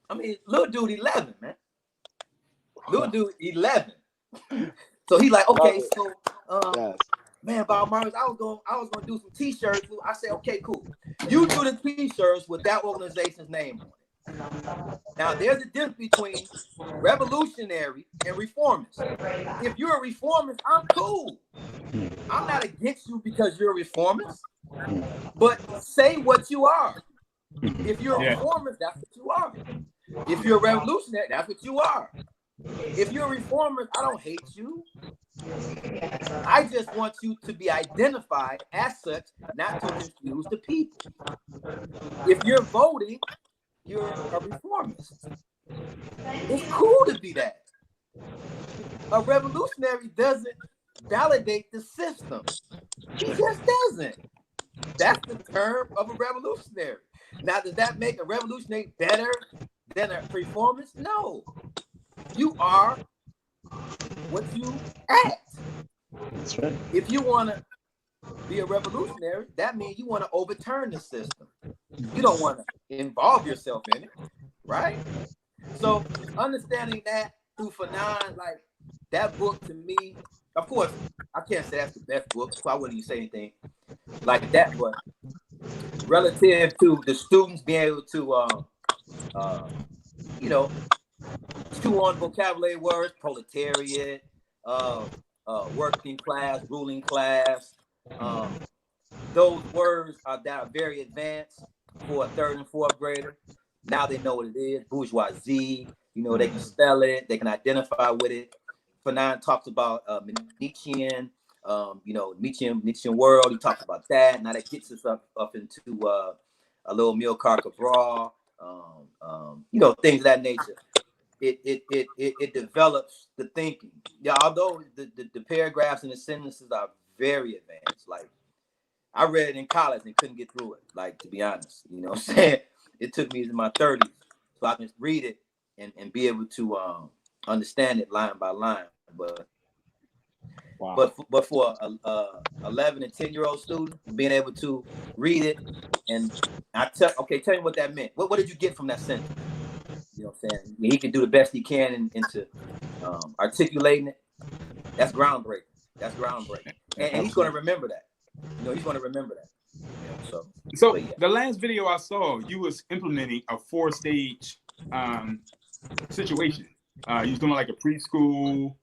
I mean, little dude 11, man. Little dude 11. So he's like, okay, so, man, Bob Marcus, I was gonna do some t-shirts. I said, okay, cool. You do the t-shirts with that organization's name on it. Now, there's a difference between revolutionary and reformist. If you're a reformist, I'm cool. I'm not against you because you're a reformist, but say what you are. If you're a reformist, that's what you are. If you're a revolutionary, that's what you are. If you're a reformist, I don't hate you. I just want you to be identified as such, not to confuse the people. If you're voting, you're a reformist. It's cool to be that. A revolutionary doesn't validate the system. He just doesn't. That's the term of a revolutionary. Now, does that make a revolutionary better than a reformist? No. You are what you act. That's right. If you want to be a revolutionary, that means you want to overturn the system. You don't want to involve yourself in it, right? So understanding that through Fanon, like that book to me, of course, I can't say that's the best book, so I wouldn't even say anything like that, but relative to the students being able to, chew on vocabulary words, proletariat, working class, ruling class, those words that are very advanced for a third and fourth grader. Now they know what it is, bourgeoisie, they can spell it, they can identify with it. Fanon talks about Nietzschean, Nietzschean world, he talks about that. Now that gets us up into a little Milcar Cabral, things of that nature. It develops the thinking. Yeah, although the paragraphs and the sentences are very advanced. Like I read it in college and couldn't get through it. Like, to be honest, what I'm saying? It took me to my 30s so I can read it and be able to understand it line by line. But wow. but for a 11 and 10-year-old student, being able to read it and tell me what that meant. What did you get from that sentence? You know what I'm saying? He can do the best he can into articulating it. That's groundbreaking. And he's going to remember that. He's going to remember that. So the last video I saw, you was implementing a 4-stage situation. You was doing like a preschool.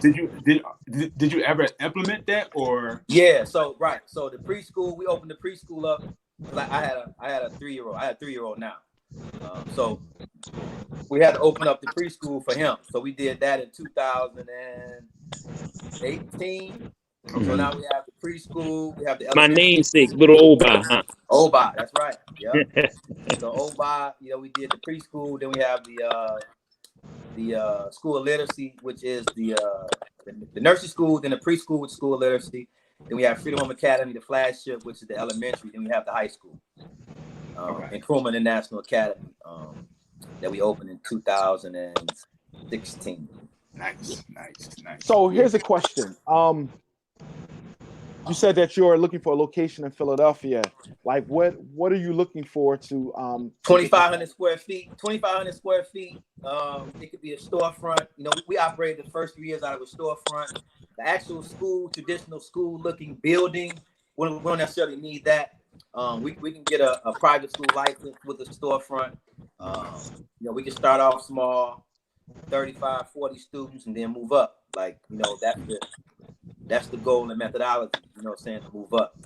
Did you ever implement that or? Yeah. So right. So the preschool, we opened the preschool up. Like I had a 3-year-old. I had a 3-year-old now. So we had to open up the preschool for him. So we did that in 2018. Okay. So now we have the preschool. We have the my namesake, little Oba. Huh? Oba, that's right. Yeah. So Oba, we did the preschool. Then we have the school of literacy, which is the nursery school. Then the preschool with school of literacy. Then we have Freedom Home Academy, the flagship, which is the elementary. Then we have the high school, Nkrumah International Academy, that we opened in 2016. Nice. So here's a question. You said that you're looking for a location in Philadelphia. Like, what are you looking for to 2,500 square feet. 2,500 square feet. It could be a storefront. We operated the first 3 years out of a storefront. The actual school, traditional school-looking building, we don't necessarily need that. We can get a private school license with a storefront. We can start off small, 35, 40 students, and then move up. Like, that's the goal and methodology, to move up.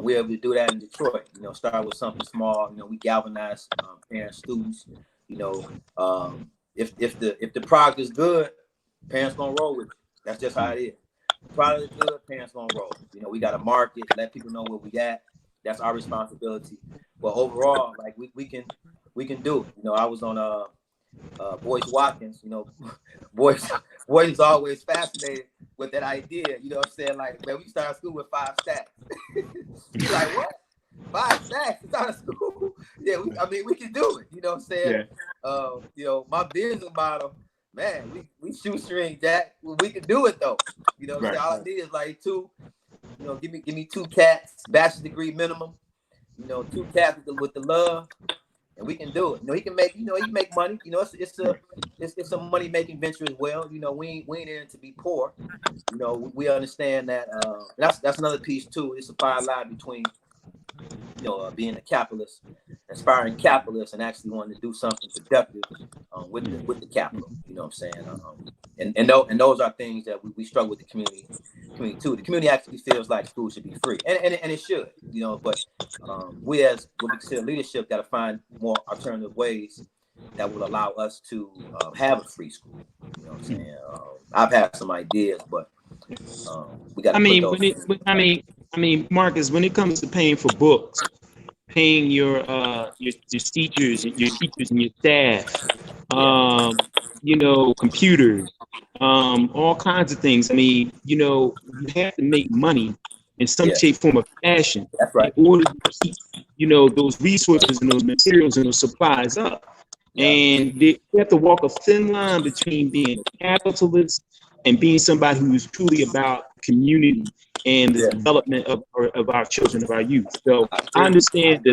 We're able to do that in Detroit, start with something small. We galvanize parents, students. If the product is good, parents gonna roll with it. That's just how it is. Product is good, parents gonna roll. We got to market, let people know where we at. That's our responsibility. But overall, like we can do it. I was on Boyce Watkins. Boyce is always fascinated with that idea. What I'm saying? Like, man, we started school with 5 stacks. He's like, what? 5 stacks? It's out of school? Yeah, we can do it. What I'm saying? Yeah. My business model, man, we shoestring Jack. We can do it though. Right. All I need is like 2. Give me 2 cats, bachelor's degree minimum. 2 cats with the love, and we can do it. He can make money. It's a money making venture as well. We ain't in it to be poor. We understand that. That's another piece too. It's a fine line between being a capitalist aspiring capitalists and actually wanting to do something productive with the capital. You know what I'm saying? And those are things that we struggle with the community too. The community actually feels like school should be free, and it should, you know. But we as what we consider leadership got to find more alternative ways that will allow us to have a free school. You know what I'm saying? I've had some ideas, but we got to. I mean, Marcus, when it comes to paying for books, paying your teachers and your staff, you know, computers, all kinds of things. I mean, you know, you have to make money in some shape, form, or fashion. That's right. In order to keep, you know, those resources and those materials and those supplies up. Yeah. And you have to walk a thin line between being a capitalist and being somebody who is truly about community and the development of our children, of our youth. So I understand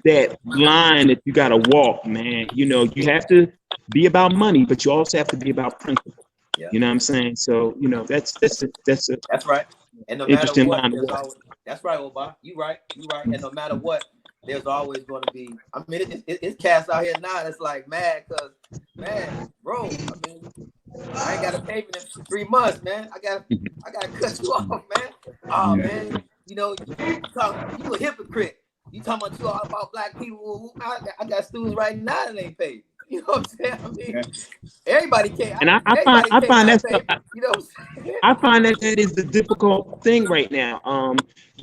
that line that you got to walk, man. You know, you have to be about money, but you also have to be about principle. Yeah. You know what I'm saying? So, you know, that's right. And no matter what, that's right, Oba. You right. And no matter what, there's always going to be. I mean, it's cast out here now. It's like mad, cause man, bro. I mean, I ain't got to pay for them 3 months, man. I gotta cut you off, man. Oh man, you know, you a hypocrite. You talking about you all about black people? I got students right now that ain't paid. You know what I'm saying? I mean, everybody can't. And I find that stuff. You know, I find that is the difficult thing right now.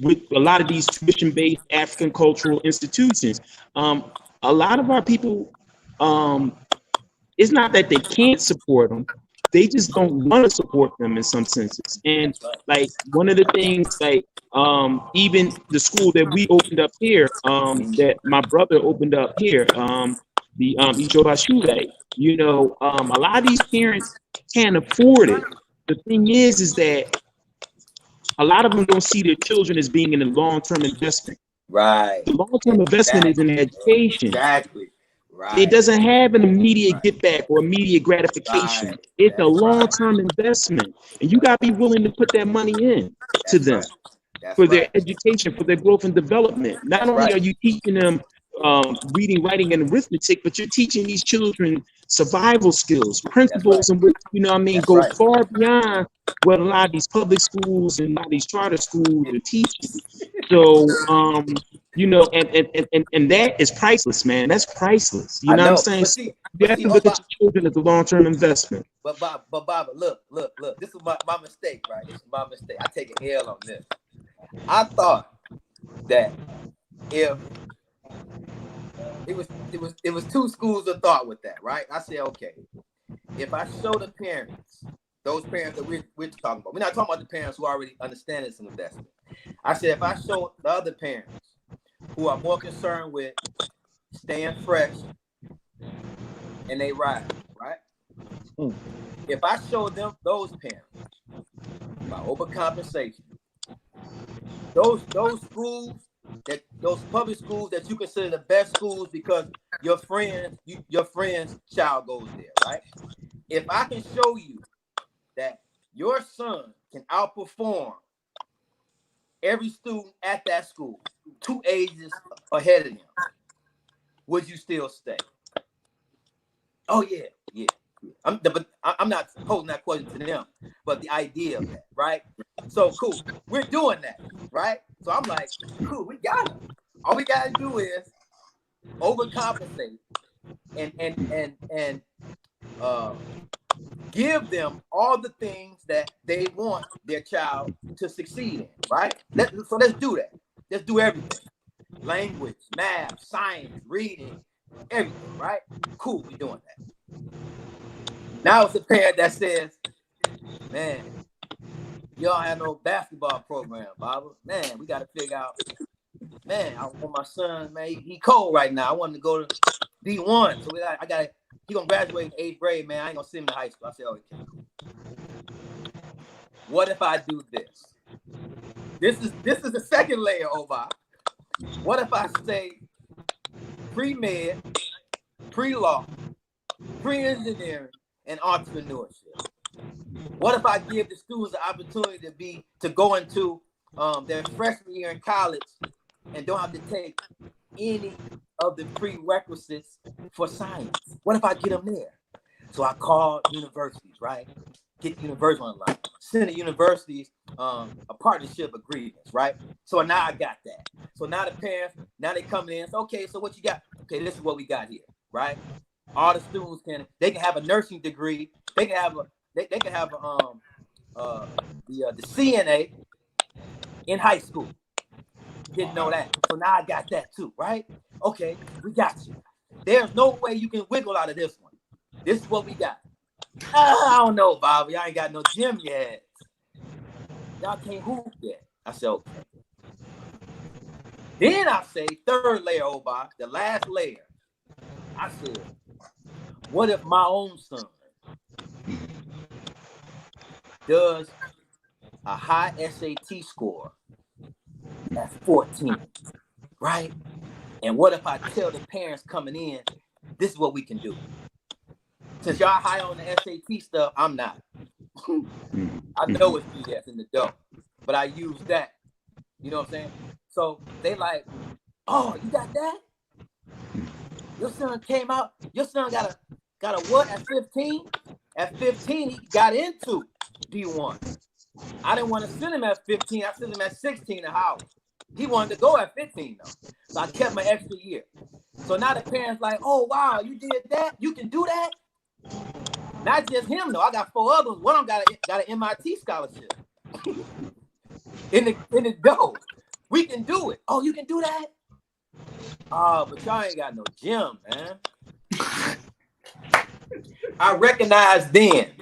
With a lot of these tuition-based African cultural institutions, a lot of our people, it's not that they can't support them, they just don't want to support them in some senses. And like one of the things, like even the school that we opened up here, that my brother opened up here, the Ijoba, you know, a lot of these parents can't afford it. The thing is that a lot of them don't see their children as being in a long-term investment. Right. The long-term investment is in education. Exactly. Right. It doesn't have an immediate get back or immediate gratification. Right. It's a long-term investment, and you got to be willing to put that money in to them for their education, for their growth and development. Not only are you teaching them reading, writing, and arithmetic, but you're teaching these children survival skills, principles, and you know what I mean, go far beyond what a lot of these public schools and a lot of these charter schools are teaching. So, you know, and that is priceless, man. That's priceless. You know what I'm saying? See, you have to look at your children as a long-term investment. But Baba, look. This is my mistake, right? This is my mistake. I take an L on this. I thought that if it was two schools of thought with that, right? I said, okay, if I show the parents, those parents that we're talking about, we're not talking about the parents who already understand it's an investment. I said, if I show the other parents who are more concerned with staying fresh and they ride, right? If I show them those parents by overcompensation, those schools, those public schools that you consider the best schools because your friend's child goes there, right? If I can show you that your son can outperform every student at that school 2 ages ahead of him, would you still stay? Oh yeah. I'm not posing that question to them, but the idea of that, right? So cool, we're doing that, right? So I'm like, cool, we got it. All we gotta do is overcompensate and give them all the things that they want their child to succeed in, right? So let's do that. Let's do everything. Language, math, science, reading, everything, right? Cool, we're doing that. Now it's a parent that says, man, y'all have no basketball program, Baba. Man, we got to figure out, man, I want my son, man, he cold right now. I want him to go to D1. So he gonna graduate in 8th grade, man. I ain't gonna send him to high school. I said, okay, cool. What if I do this? This is the second layer, Oba. What if I say pre-med, pre-law, pre-engineering, and entrepreneurship? What if I give the students the opportunity to go into their freshman year in college and don't have to take any of the prerequisites for science? What if I get them there? So I called universities, right? Get universities online. Send the universities a partnership agreements, right? So now I got that. So now the parents, now they coming in. Okay, so what you got? Okay, this is what we got here, right? All the students can have a nursing degree. They can have the CNA in high school. Didn't know that. So now I got that too, right? Okay, we got you. There's no way you can wiggle out of this one. This is what we got. I don't know, Bobby. I ain't got no gym yet. Y'all can't hoop yet. I said, okay. Then I say, third layer, Oba, the last layer. I said, what if my own son does a high SAT score at 14, right? And what if I tell the parents coming in, this is what we can do. Since y'all high on the SAT stuff, I'm not. I know it's BS in the dough, but I use that. You know what I'm saying? So they like, oh, you got that? Your son came out. Your son got a what at 15? At 15, he got into D1. I didn't want to send him at 15. I sent him at 16 at Howard. He wanted to go at 15 though. So I kept my extra year. So now the parents like, oh wow, you did that? You can do that? Not just him though. I got 4 others. One of them got an MIT scholarship. in the dough. We can do it. Oh, you can do that? Oh, but y'all ain't got no gym, man. I recognized then,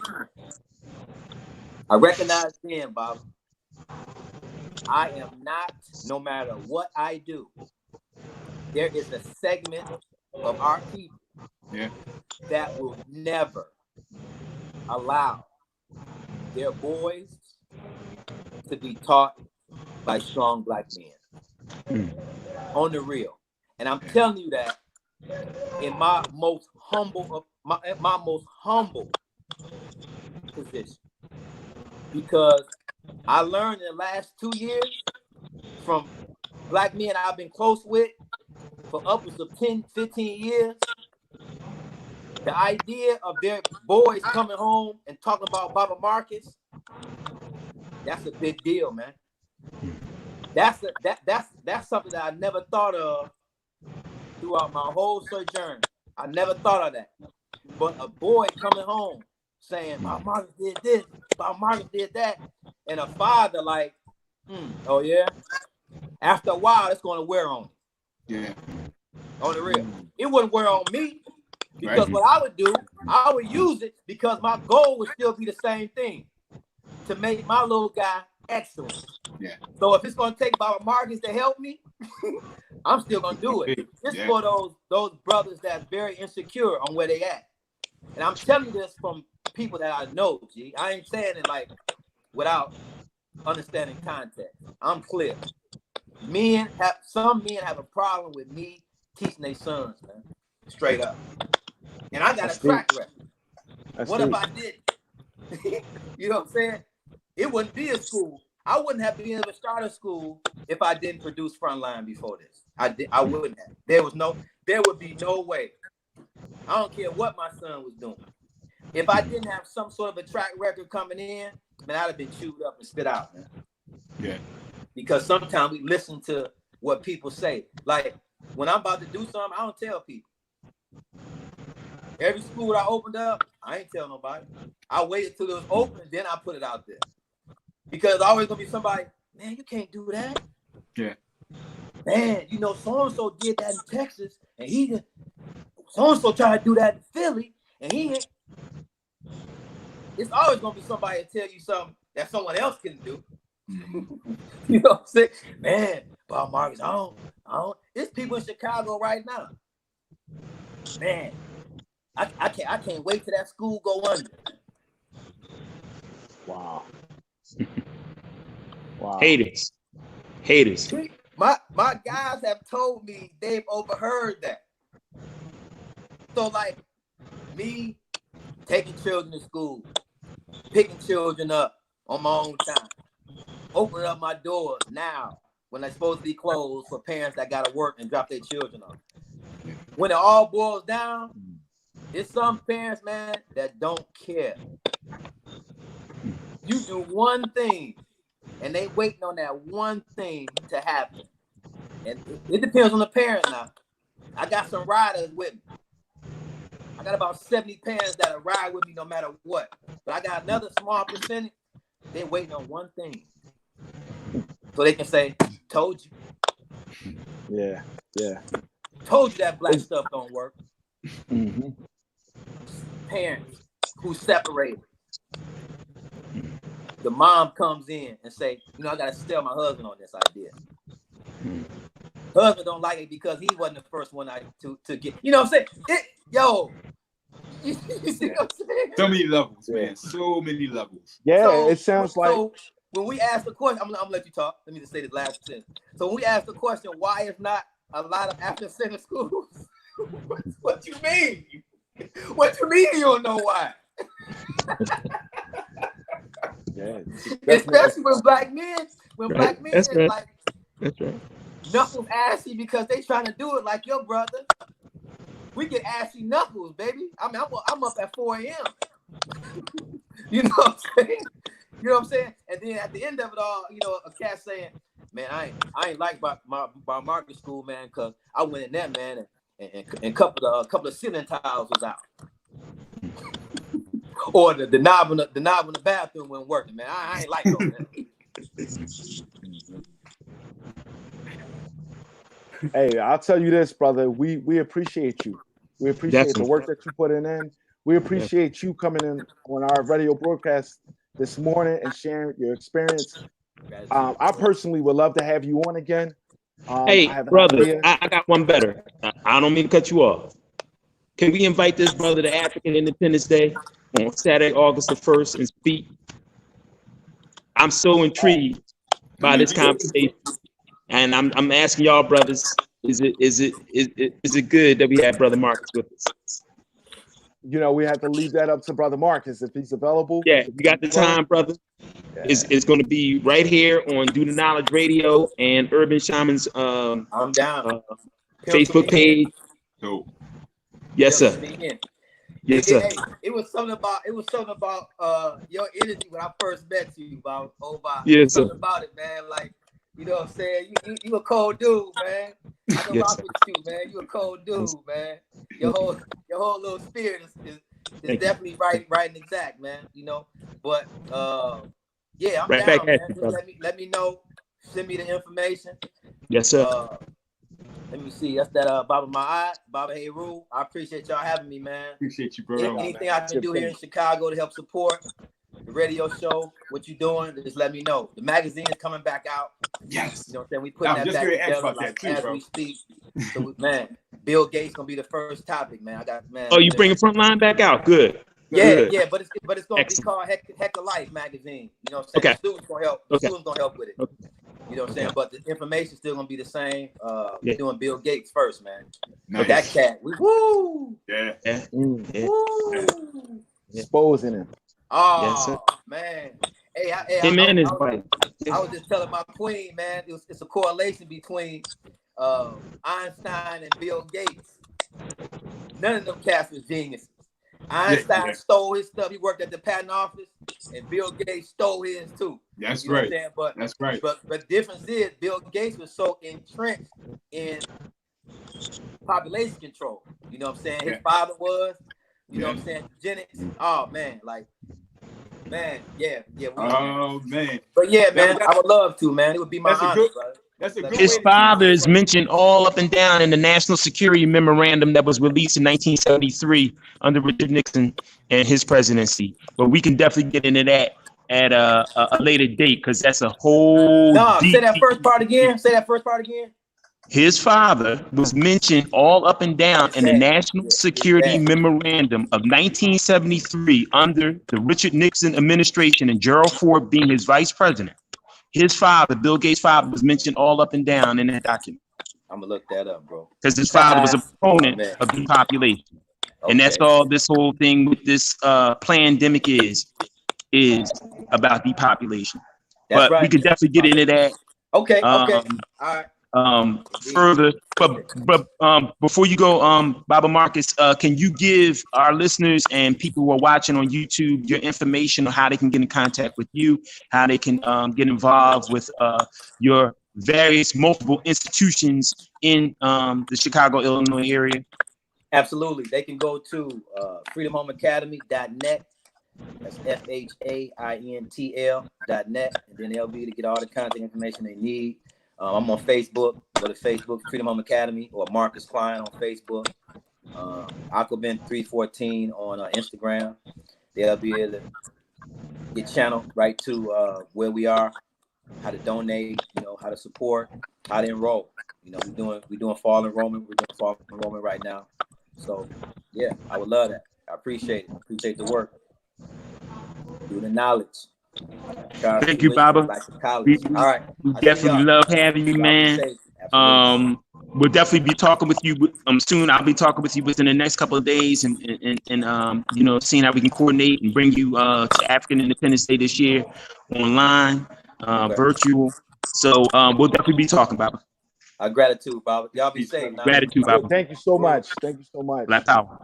Bob. I am not, no matter what I do, there is a segment of our people that will never allow their boys to be taught by strong black men. On the real. And I'm telling you that in my most humble position. Because I learned in the last 2 years from black men I've been close with for upwards of 10, 15 years. The idea of their boys coming home and talking about Baba Marcus, that's a big deal, man. That's something that I never thought of throughout my whole sojourn. I never thought of that. But a boy coming home saying, Baba Marcus did this, Baba Marcus did that, and a father like, oh yeah. After a while, it's going to wear on you. Yeah. On the real. It wouldn't wear on me because what I would do, I would use it because my goal would still be the same thing, to make my little guy excellent. Yeah. So if it's going to take Baba Marcus to help me, I'm still going to do it. It's for those brothers that's very insecure on where they at. And I'm telling you this from people that I know, G. I ain't saying it like without understanding context. I'm clear. Some men have a problem with me teaching their sons, man. Straight up. And I got a track record. What if I didn't? You know what I'm saying? It wouldn't be a school. I wouldn't have been able to start a school if I didn't produce Frontline before this. I wouldn't have. There would be no way. I don't care what my son was doing. If I didn't have some sort of a track record coming in, man, I'd have been chewed up and spit out, man. Yeah. Because sometimes we listen to what people say. Like when I'm about to do something, I don't tell people. Every school I opened up, I ain't tell nobody. I waited till it was open, and then I put it out there. Because there's always gonna be somebody, man, you can't do that. Yeah. Man, you know, so-and-so did that in Texas, and so-and-so tried to do that in Philly, and he ain't. It's always gonna be somebody to tell you something that someone else can do. You know what I'm saying? Man, Bob Marcus, I don't. There's people in Chicago right now. Man, I can't wait till that school go under. Wow. Wow. Haters. My guys have told me they've overheard that. So like me taking children to school, picking children up on my own time, opening up my doors now when they're supposed to be closed for parents that gotta work and drop their children off. When it all boils down, it's some parents, man, that don't care. You do one thing, and they waiting on that one thing to happen. And it depends on the parent now. I got some riders with me. I got about 70 parents that'll ride with me no matter what. But I got another small percentage, they waiting on one thing. So they can say, told you. Yeah, yeah. Told you that black stuff don't work. Mm-hmm. Parents who separated. The mom comes in and say, you know, I gotta sell my husband on this idea. Husband don't like it because he wasn't the first one to get, you know what I'm saying? You see what I'm saying? So many levels, man. So many levels. Yeah, So, it sounds like. So when we ask the question, I'm gonna let you talk. Let me just say this last sentence. So when we ask the question, why is not a lot of Afrikan Centered schools? What you mean? What you mean you don't know why? Yeah, Especially when black men, That's right. like That's right. knuckles assy because they trying to do it like your brother. We get assy knuckles, baby. I mean, I'm up at 4 a.m. You know what I'm saying? You know what I'm saying? And then at the end of it all, you know, a cat saying, "Man, I ain't like my market school, man, because I went in there, man, and a couple of ceiling tiles was out, or the knob in the bathroom wasn't working, man. I ain't like those." Hey, I'll tell you this, brother. We appreciate you. We appreciate the work that you put in. We appreciate you coming in on our radio broadcast this morning and sharing your experience. I personally would love to have you on again. Hey, brother, I got one better. I don't mean to cut you off. Can we invite this brother to Afrikan Independence Day on Saturday, August the 1st and speak? I'm so intrigued by this conversation. And I'm asking y'all, brothers, is it good that we have Brother Marcus with us? You know, we have to leave that up to Brother Marcus if he's available. Yeah, you got the time, brother. Yeah. It's going to be right here on Do the Knowledge Radio and Urban Shaman's I'm down. Facebook page. Cool. Yes, sir. Yes, sir. It was something about your energy when I first met you, about Oba. Yes, something sir. about it, man. Like, you know what I'm saying? You a cold dude, man. I can rock with you, man. You a cold dude, man. Your whole little spirit is definitely right and exact, man. You know, but yeah, I'm right down, back man. at you, Let me know. Send me the information. Yes, sir. Let me see. That's that Oba Heru. I appreciate y'all having me, man. Appreciate you, bro. Anything I can do here in Chicago to help support the radio show, what you doing, just let me know. The magazine is coming back out. Yes. You know what I'm saying? We putting that back together like, as we speak. So, man, Bill Gates gonna be the first topic, man. Oh, you bringing Frontline back out? Good. Yeah, Good. yeah, but it's gonna Excellent. be called Heka Life magazine. You know what I'm saying? Okay. The students gonna help. The students gonna help with it. Okay. You know what I'm saying? But the information's still gonna be the same. Yeah. We're doing Bill Gates first, man. Nice. That cat, woo! Yeah. Yeah. Woo! Exposing him. Oh, Yes, sir. man. Hey, I was just telling my queen, man, it's a correlation between Einstein and Bill Gates. None of them cats was geniuses. Einstein stole his stuff. He worked at the patent office, and Bill Gates stole his too. That's you know right. What I'm saying? That's right. But the difference is Bill Gates was so entrenched in population control. You know what I'm saying? His father was. You know what I'm saying? Eugenics. Oh man, like. Man, yeah. Oh man. But yeah, man, I would love to, man. It would be my honor, brother. That's a good His father is mentioned all up and down in the National Security Memorandum that was released in 1973 under Richard Nixon and his presidency. But we can definitely get into that at a later date because that's a whole. Say that first part again. His father was mentioned all up and down in the National Security Memorandum of 1973 under the Richard Nixon administration and Gerald Ford being his vice president. His father, Bill Gates' father, was mentioned all up and down in that document. I'm gonna look that up, bro. Because his father was a proponent of depopulation. Okay. And that's all this whole thing with this pandemic is about depopulation. That's but we could definitely get into that Okay. All right. Further, but before you go, Baba Marcus, can you give our listeners and people who are watching on YouTube your information on how they can get in contact with you, how they can get involved with your various multiple institutions in the Chicago, Illinois area? Absolutely. They can go to freedomhomeacademy.net. That's FHAINTL.net, and then they'll be able to get all the contact information they need. I'm on Facebook. Go to Facebook, Freedom Home Academy, or Marcus Kline on Facebook. Aquabin 314 on Instagram. They'll be able to get channeled right to where we are, how to donate, how to support, how to enroll. We're doing fall enrollment. We're doing fall enrollment right now. So yeah, I would love that. I appreciate it. Appreciate the work. Do the knowledge. Thank you, Baba. All right. We definitely love having you, man. We'll definitely be talking with you soon. I'll be talking with you within the next couple of days, and seeing how we can coordinate and bring you to Afrikan Independence Day this year online, virtual. So we'll definitely be talking, Baba. Gratitude, Baba. Y'all be safe. Gratitude, Baba. Thank you so much. Thank you so much. Black power.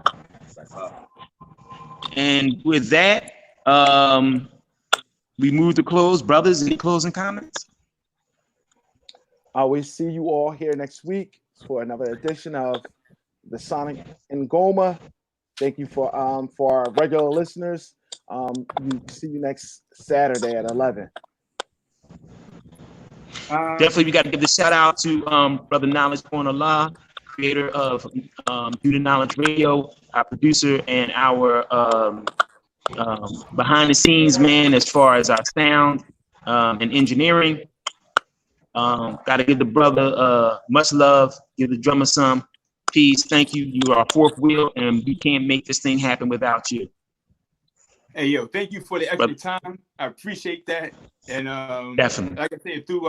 And with that, we move to close. Brothers, any closing comments? We see you all here next week for another edition of the Sonic Ngoma. Thank you for our regular listeners. We see you next Saturday at 11. Definitely, we got to give the shout out to Brother Knowledge Born Allah, creator of Do the Knowledge Radio, our producer, and our behind the scenes man as far as our sound and engineering. Got to give the brother much love, give the drummer some peace. Thank you. You are our fourth wheel, and we can't make this thing happen without you. Hey, yo, thank you for the extra time. I appreciate that. And definitely, like I said, through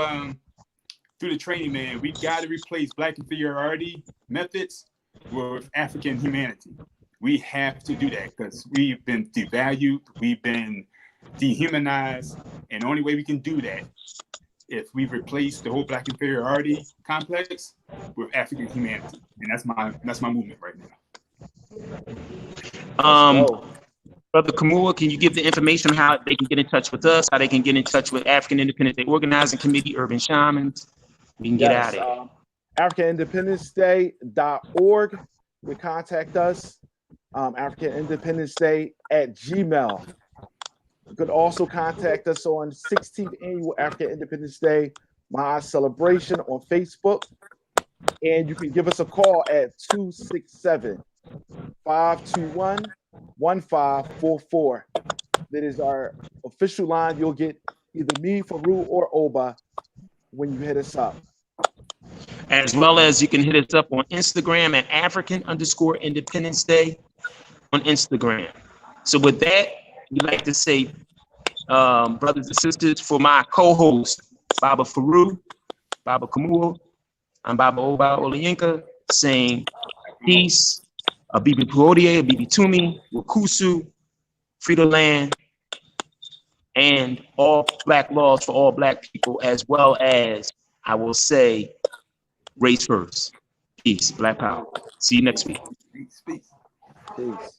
the training, man, we got to replace Black inferiority methods with African humanity. We have to do that because we've been devalued, we've been dehumanized, and the only way we can do that if we replace the whole Black inferiority complex with African humanity, and that's my movement right now. Brother Khamuo, can you give the information on how they can get in touch with us, how they can get in touch with Afrikan Independence Day Organizing Committee, Urban Shamans? We can get out of here. AfrikanIndependenceDay.org. You contact us. AfrikanIndependenceDay@gmail. You could also contact us on 16th Annual Afrikan Independence Day My Celebration on Facebook. And you can give us a call at 267-521-1544. That is our official line. You'll get either me, Farugh, or Oba when you hit us up. As well as you can hit us up on Instagram at Afrikan_Independence Day on Instagram. So with that, we'd like to say, brothers and sisters, for my co-host, Baba Farugh, Baba Khamuo, I'm Baba Oba Oláyínká, saying peace, Abibifahoodie, Abibitumi, Wakusu, Frito Land, and all Black laws for all Black people, as well as, I will say, race first. Peace, Black power. See you next week. Peace.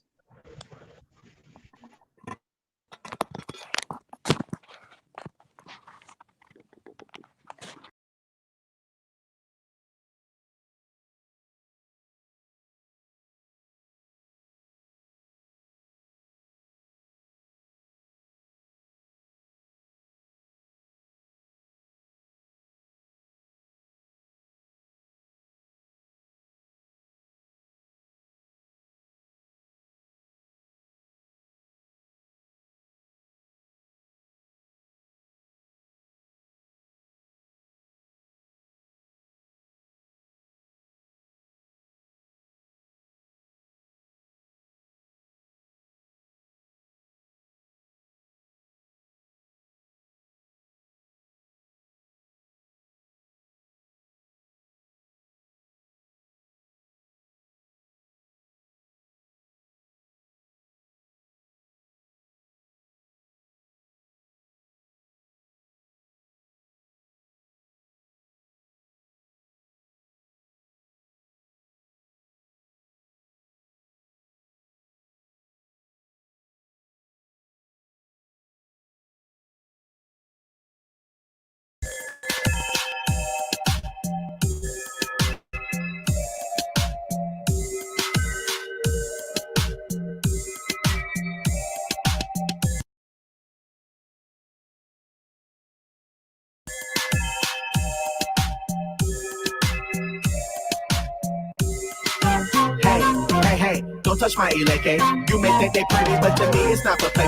don't touch my eleke. You may think they pretty, but to me it's not for play.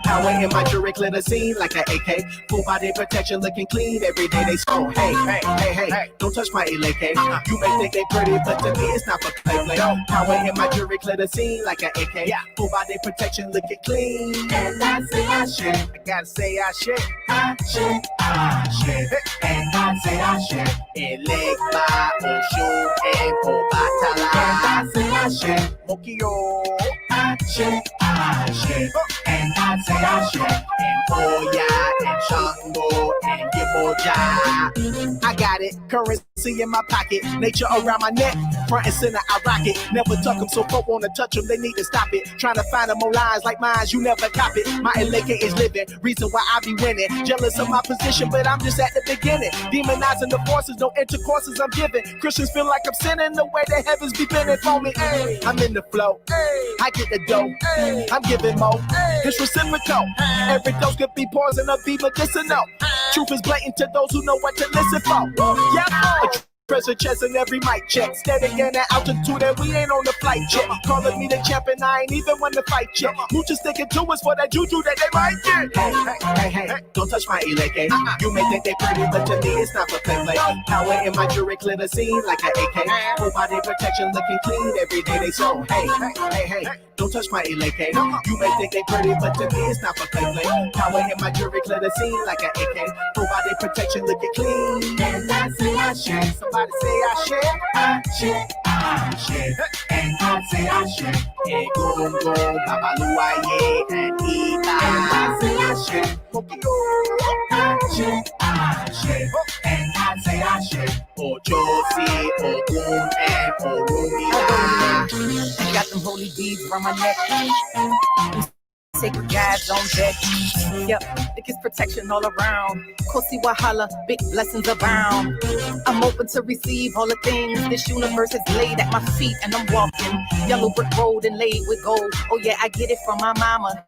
Power in my jewelry, glitter scene like an AK. Full body protection, looking clean every day they score. Hey, don't touch my eleke. You may think they pretty, but to me it's not for play. Power in my jewelry, glitter scene like an AK. Full body protection, looking clean. And I say I shit. I gotta say I shit. I shit. And I say I shit. Elegba, Osho, and Obatala. And I say I shit. Mokio. I shit. And I say I shit. And Oya, and Shango, and Gimoja. I got it. Currency in my pocket. Nature around my neck. Front and center, I rock it. Never tuck them, so folk wanna touch them. They need to stop it. Trying to find them on lines like mine, you never cop it. My eleke is living. Reason why I be winning. Jealous of my position, but I'm just at the beginning. Demonizing the forces, no intercourses I'm giving. Christians feel like I'm sinning the way the heavens be bending for me. Ay, I'm in the flow. Ay, I get the dough. Ay, I'm giving more. It's reciprocal. Every dose could be poison or be medicinal. Truth is blatant to those who know what to listen for. Yeah. Treasure chest in every mic check. Steady in the altitude and we ain't on the flight jet. Calling me the champion, I ain't even won the fight yet. Muchos sticking to us for that juju that they might get. Hey, don't touch my eleke. You may think they pretty, but to me it's not for play. Power in my jewelry, glitter scene like an AK. Full body protection, looking clean every day they so. Hey, don't touch my eleke. You may think they pretty, but to me it's not for play. Power in my jewelry, glitter scene like an AK. Full body protection, looking clean. And I say I share. Somebody say I share. And I say I share. Hey, go, Babaluaye, and Ita. And I say I share. And I say I share. Ojosi, Ogun, and Orumia. Got them holy beads around my neck. Sacred guides on deck. Yep, it gets protection all around. Kosi Wahala, big blessings abound. I'm open to receive all the things this universe has laid at my feet, and I'm walking yellow brick road and laid with gold. Oh yeah, I get it from my mama.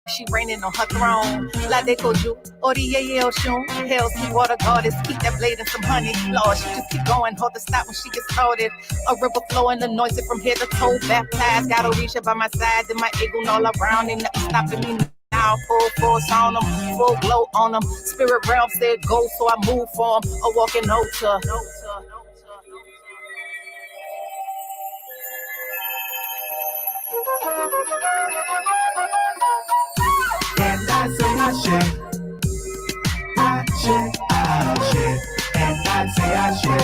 She reigning on her throne. La de Koju, Oriye Oshun. Hell, see water goddess. Keep that blade and some honey. Lord, she just keep going. Hold the stop when she gets started. A river flowing, anointed from head to toe. Baptized, got Orisha by my side. And my eagle all around. Ain't nothing stopping me now. Full force on them. Full glow on them. Spirit realm said go, so I move for them. A walking altar. And I say I share. And I say I share.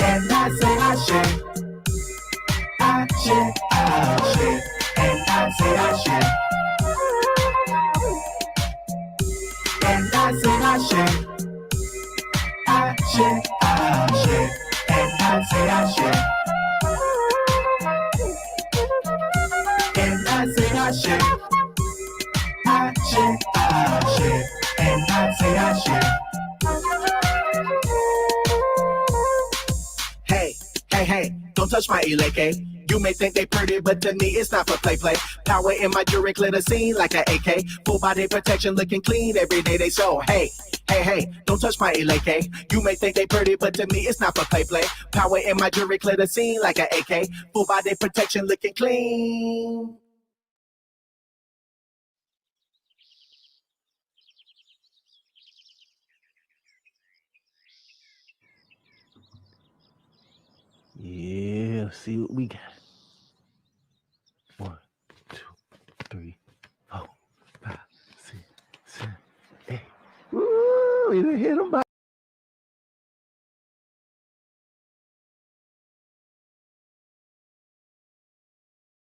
And I say I share. And I say I share. And I say I share. And I say I share. And I say I share. And I say I share. Hey, don't touch my eleke. You may think they pretty, but to me it's not for play. Power in my jewelry, glitter scene like an AK. Full body protection, looking clean every day they so. Hey, don't touch my eleke. You may think they pretty, but to me it's not for play. Power in my jewelry, glitter scene like an AK. Full body protection, looking clean. Yeah, see what we got. 1, 2, 3, 4, 5, 6, 7, 8. Woo! We done hit them by